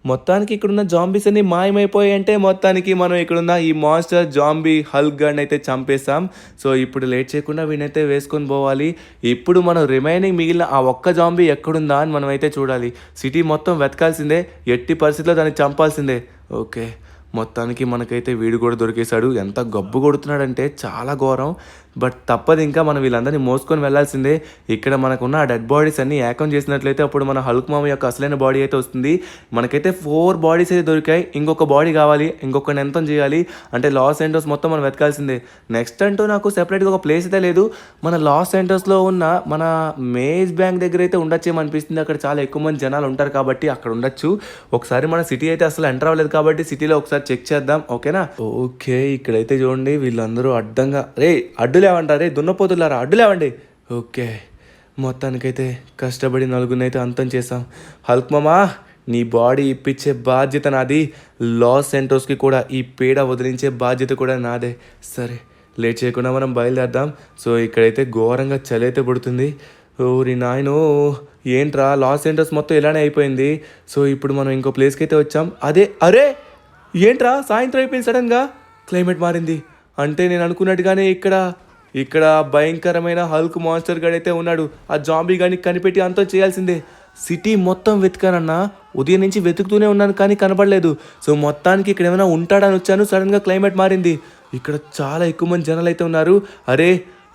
మొత్తానికి ఇక్కడున్న జాంబీస్ అన్ని మాయమైపోయాయి. అంటే మొత్తానికి మనం ఇక్కడున్న ఈ మాన్స్టర్ జాంబీ హల్క్ గన్ అయితే చంపేస్తాం. సో ఇప్పుడు లేట్ చేయకుండా వీనైతే వేసుకొని పోవాలి. ఇప్పుడు మనం రిమైనింగ్ మిగిలిన ఆ ఒక్క జాంబీ ఎక్కడుందా అని మనం అయితే చూడాలి. సిటీ మొత్తం వెతకాల్సిందే, ఎట్టి పరిస్థితిలో దాన్ని చంపాల్సిందే. ఓకే మొత్తానికి మనకైతే వీడు కూడా దొరికేశాడు. ఎంత గబ్బు కొడుతున్నాడంటే చాలా ఘోరం. బట్ తప్పదు, ఇంకా మనం వీళ్ళందరినీ మోసుకొని వెళ్ళాల్సిందే. ఇక్కడ మనకున్న ఆ డెడ్ బాడీస్ అన్నీ ఏకం చేసినట్లయితే అప్పుడు మన హల్క్ మామ యొక్క అసలైన బాడీ అయితే వస్తుంది. మనకైతే 4 బాడీస్ అయితే దొరికాయి. ఇంకొక బాడీ కావాలి, ఇంకొక ఎంతం చేయాలి. అంటే లాస్ ఏంజల్స్ మొత్తం మనం వెతకాల్సిందే. నెక్స్ట్ అంటూ నాకు సెపరేట్గా ఒక ప్లేస్ అయితే లేదు. మన లాస్ ఏంజల్స్లో ఉన్న మన మేజ్ బ్యాంక్ దగ్గర అయితే ఉండొచ్చేమో అనిపిస్తుంది. అక్కడ చాలా ఎక్కువ మంది జనాలు ఉంటారు కాబట్టి అక్కడ ఉండొచ్చు. ఒకసారి మన సిటీ అయితే అసలు ఎంటర్ అవ్వలేదు కాబట్టి సిటీలో ఒకసారి చెక్ చేద్దాం. ఓకేనా? ఓకే ఇక్కడైతే చూడండి వీళ్ళందరూ అడ్డంగా అడ్డు లేవంటారే దున్నపోతులారా, అడ్డు లేవండి. ఓకే మొత్తానికైతే కష్టపడి నలుగురిని అయితే అంతం చేసాం. హల్క్ మామా నీ బాడీ ఇప్పించే బాధ్యత నాది. లాస్ సెంటోస్కి కూడా ఈ పీడ వదిలించే బాధ్యత కూడా నాదే. సరే లేట్ చేయకుండా మనం బయలుదేరదాం. సో ఇక్కడైతే ఘోరంగా చలి అయితే పుడుతుంది. ఓరి నాయనో ఏంట్రా లాస్ ఏంజల్స్ మొత్తం ఇలానే అయిపోయింది. సో ఇప్పుడు మనం ఇంకో ప్లేస్కి అయితే వచ్చాం. అరే ఏంట్రా సాయంత్రం అయిపోయింది, సడన్గా క్లైమేట్ మారింది. అంటే నేను అనుకున్నట్టుగానే ఇక్కడ భయంకరమైన హల్క్ మాన్స్టర్ గడైతే ఉన్నాడు. ఆ జాంబీ గాని కనిపెట్టి అంతా చేయాల్సిందే. సిటీ మొత్తం వెతికానన్నా, ఉదయం నుంచి వెతుకుతూనే ఉన్నాను కానీ కనపడలేదు. సో మొత్తానికి ఇక్కడ ఏమైనా ఉంటాడని వచ్చాను. సడన్గా క్లైమేట్ మారింది. ఇక్కడ చాలా ఎక్కువ మంది జనాలు అయితే ఉన్నారు. అరే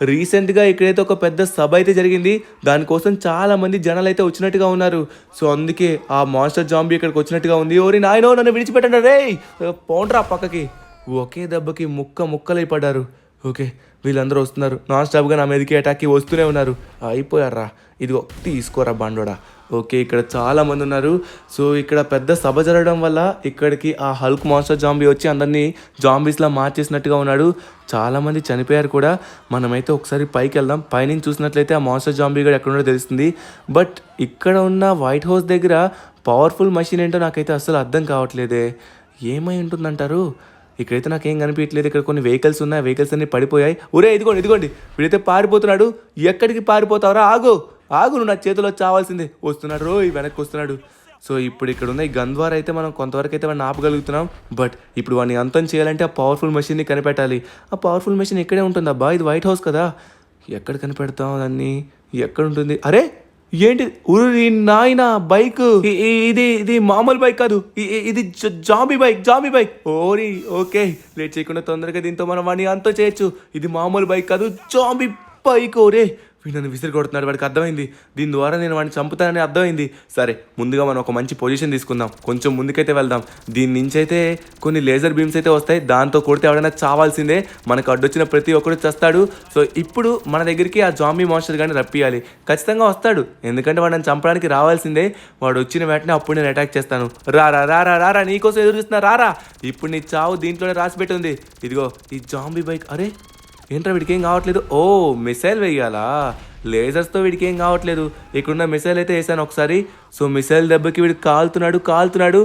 రీసెంట్గా ఇక్కడైతే ఒక పెద్ద సభ అయితే జరిగింది. దానికోసం చాలా మంది జనాలు అయితే వచ్చినట్టుగా ఉన్నారు. సో అందుకే ఆ మాన్స్టర్ జాంబీ ఇక్కడికి వచ్చినట్టుగా ఉంది. ఓరి నాయనో నన్ను విడిచిపెట్టండి రే, పోండ్రా పక్కకి. ఒకే దెబ్బకి ముక్కలై పడ్డారు. ఓకే వీళ్ళందరూ వస్తున్నారు, నాన్ స్టాప్గా నా మీదకి అటాక్కి వస్తూనే ఉన్నారు. అయిపోయారా, ఇదిగో తీసుకోరా బండోడా. ఓకే ఇక్కడ చాలా మంది ఉన్నారు. సో ఇక్కడ పెద్ద సభ జరగడం వల్ల ఇక్కడికి ఆ హల్క్ మాన్స్టర్ జాంబీ వచ్చి అందరినీ జాంబీస్లా మార్చేసినట్టుగా ఉన్నాడు. చాలామంది చనిపోయారు కూడా. మనమైతే ఒకసారి పైకి వెళ్దాం. పైనుంచి చూసినట్లయితే ఆ మాన్స్టర్ జాంబీ కూడా ఎక్కడ ఉన్నదో తెలుస్తుంది. బట్ ఇక్కడ ఉన్న వైట్ హౌస్ దగ్గర పవర్ఫుల్ మెషిన్ ఏంటో నాకైతే అస్సలు అర్థం కావట్లేదే. ఏమై ఉంటుందంటారు? ఇక్కడైతే నాకేం కనిపించట్లేదు. ఇక్కడ కొన్ని వెహికల్స్ ఉన్నాయి, వెహికల్స్ అన్ని పడిపోయాయి. ఒరే ఇదిగోండి వీడైతే పారిపోతున్నాడు. ఎక్కడికి పారిపోతావురా? ఆగు నువ్వు నా చేతిలో చావాల్సిందే. వస్తున్నాడు రోయ్, వెనక్కి వస్తున్నాడు. సో ఇప్పుడు ఇక్కడ ఉన్న ఈ గన్ ద్వారా అయితే మనం కొంతవరకు అయితే వాడిని ఆపగలుగుతున్నాం. బట్ ఇప్పుడు వాడిని అంతం చేయాలంటే ఆ పవర్ఫుల్ మెషిన్ని కనిపెట్టాలి. ఆ పవర్ఫుల్ మెషిన్ ఇక్కడే ఉంటుంది అబ్బా, ఇది వైట్ హౌస్ కదా. ఎక్కడ కనిపెడతాం దాన్ని? ఎక్కడ ఉంటుంది? అరే ఏంటి ఉరి నాయన బైక్, ఇది మామూలు బైక్ కాదు, ఇది జాంబీ బైక్. ఓరి ఓకే లేట్ చేయకుండా తొందరగా దీంతో మనం వాడిని అంతా చేయొచ్చు. ఇది మామూలు బైక్ కాదు, జాంబీ బైక్. ఓరే నన్ను విసిరి కొడుతున్నాడు. వాడికి అర్థమైంది దీని ద్వారా నేను వాడిని చంపుతానని అర్థమైంది. సరే ముందుగా మనం ఒక మంచి పొజిషన్ తీసుకుందాం, కొంచెం ముందుకైతే వెళ్దాం. దీని నుంచి అయితే కొన్ని లేజర్ బీమ్స్ అయితే వస్తాయి. దాంతో కొడితే ఎవడైనా చావాల్సిందే. మనకు అడ్డొచ్చిన ప్రతి ఒక్కడు చస్తాడు. సో ఇప్పుడు మన దగ్గరికి ఆ జాంబీ మాన్స్టర్ గాని రప్పియాలి. ఖచ్చితంగా వస్తాడు, ఎందుకంటే వాడిని చంపడానికి రావాల్సిందే. వాడు వచ్చిన వెంటనే అప్పుడు నేను అటాక్ చేస్తాను. రారా నీకోసం ఎదురు చూస్తున్నా, రారా. ఇప్పుడు నీ చావు దీంట్లోనే రాసి పెట్టుంది. ఇదిగో ఈ జాంబీ బైక్. అరే ఏంట్రా వీడికి ఏం కావట్లేదు? ఓ మిసైల్ వేయాలా? లేజర్స్తో వీడికి ఏం కావట్లేదు. ఇక్కడున్న మిసైల్ అయితే వేసాను ఒకసారి. సో మిసైల్ దెబ్బకి వీడు కాలుతున్నాడు.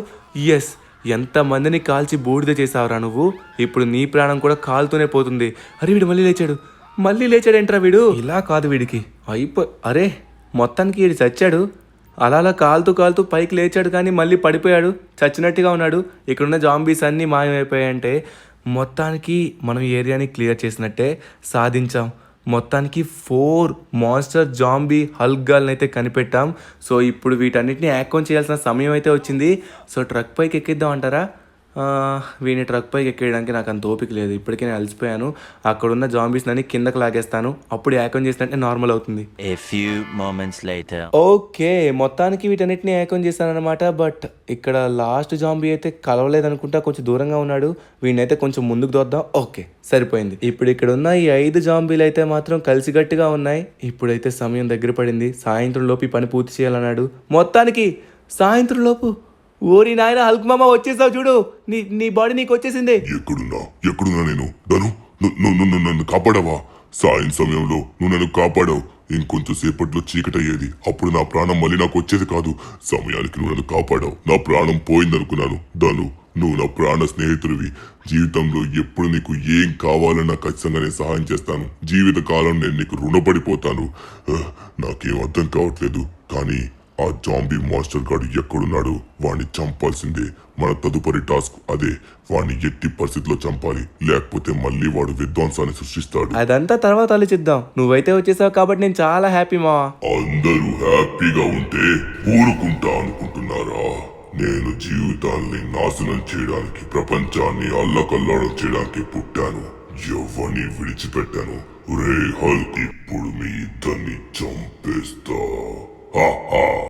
ఎస్ ఎంతమందిని కాల్చి బూడిద చేసావురా నువ్వు. ఇప్పుడు నీ ప్రాణం కూడా కాలుతూనే పోతుంది. అరే వీడు మళ్ళీ లేచాడేంట్రా వీడు? ఇలా కాదు వీడికి అరే మొత్తానికి వీడు చచ్చాడు. అలా కాలుతూ పైకి లేచాడు కానీ మళ్ళీ పడిపోయాడు, చచ్చినట్టుగా ఉన్నాడు. ఇక్కడున్న జాంబీస్ అన్నీ మాయమైపోయాయంటే మొత్తానికి మనం ఈ ఏరియాని క్లియర్ చేసినట్టే, సాధించాం. మొత్తానికి 4 మాన్స్టర్ జాంబీ హల్క్ గర్ల్ని అయితే కనిపెట్టాం. సో ఇప్పుడు వీటన్నిటిని యాక్వన్ చేయాల్సిన సమయం అయితే వచ్చింది. సో ట్రక్ పైకి ఎక్కిద్దాం అంటారా? వీని ట్రక్ పైకి ఎక్కేయడానికి నాకు అంత ఓపిక లేదు. ఇప్పటికే నేను అలసిపోయాను. అక్కడున్న జాంబీస్ అన్ని కిందకు లాగేస్తాను. అప్పుడు యాక్వన్ చేసినట్టే నార్మల్ అవుతుంది. A few moments later. Okay, మొత్తానికి వీటన్నిటిని ఏకం చేశానమాట. బట్ ఇక్కడ లాస్ట్ జాంబీ అయితే కలవలేదనుకుంటా, కొంచెం దూరంగా ఉన్నాడు. వీడినైతే కొంచెం ముందుకు దొద్దాం. ఓకే, సరిపోయింది. ఇప్పుడు ఇక్కడ ఉన్న ఈ 5 జాంబీలు అయితే మాత్రం కలిసిగట్టుగా ఉన్నాయి. ఇప్పుడైతే సమయం దగ్గర పడింది. సాయంత్రం లోపు ఈ పని పూర్తి చేయాలన్నాడు. మొత్తానికి సాయంత్రం లోపు, ఓరి నాయన హల్క్ మామ వచ్చేసావు చూడు. నీ బాడీ నీకు వచ్చేసింది. ఎక్కడున్నా నేను? ధను, నువ్వు నన్ను కాపాడవా? సాయం సమయంలో నువ్వు నన్ను కాపాడావు. ఇంకొంచెం సేపట్లో చీకటయ్యేది. అప్పుడు నా ప్రాణం మళ్ళీ నాకు వచ్చేది కాదు. సమయానికి నువ్వు నన్ను కాపాడావు. నా ప్రాణం పోయిందనుకున్నాను. ధను, నువ్వు నా ప్రాణ స్నేహితుడివి. జీవితంలో ఎప్పుడు నీకు ఏం కావాలన్నా ఖచ్చితంగా నేను సహాయం చేస్తాను. జీవితకాలం నేను నీకు రుణపడిపోతాను. నాకేం అర్థం కావట్లేదు, కానీ ఆ జాంబీ మాస్టర్ గాడు ఎక్కడున్నాడు? వాణ్ణి చంపాల్సిందే. మన తదుపరి టాస్క్ అదే. వాణ్ణి ఎట్టి పరిస్థితిలో చంపాలి, లేకపోతే మళ్ళీ వాడు విధ్వంసాన్ని సృష్టిస్తాడు. అదంతా తర్వాత ఆలోచిద్దాం. నువ్వైతే వచ్చేసావు కాబట్టి నేను చాలా హ్యాపీ మా. అందరూ హ్యాపీగా ఉంటే ఊరుకుంటా అనుకుంటున్నారా? నేను జీవితాన్ని నాశనం చేయడానికి, ప్రపంచాన్ని అల్లకల్లాడం చేయడానికి పుట్టాను. ఎవరిని విడిచిపెట్టాను. రే హల్క్, ఇప్పుడు మీ ఇద్దరిని చంపేస్తా.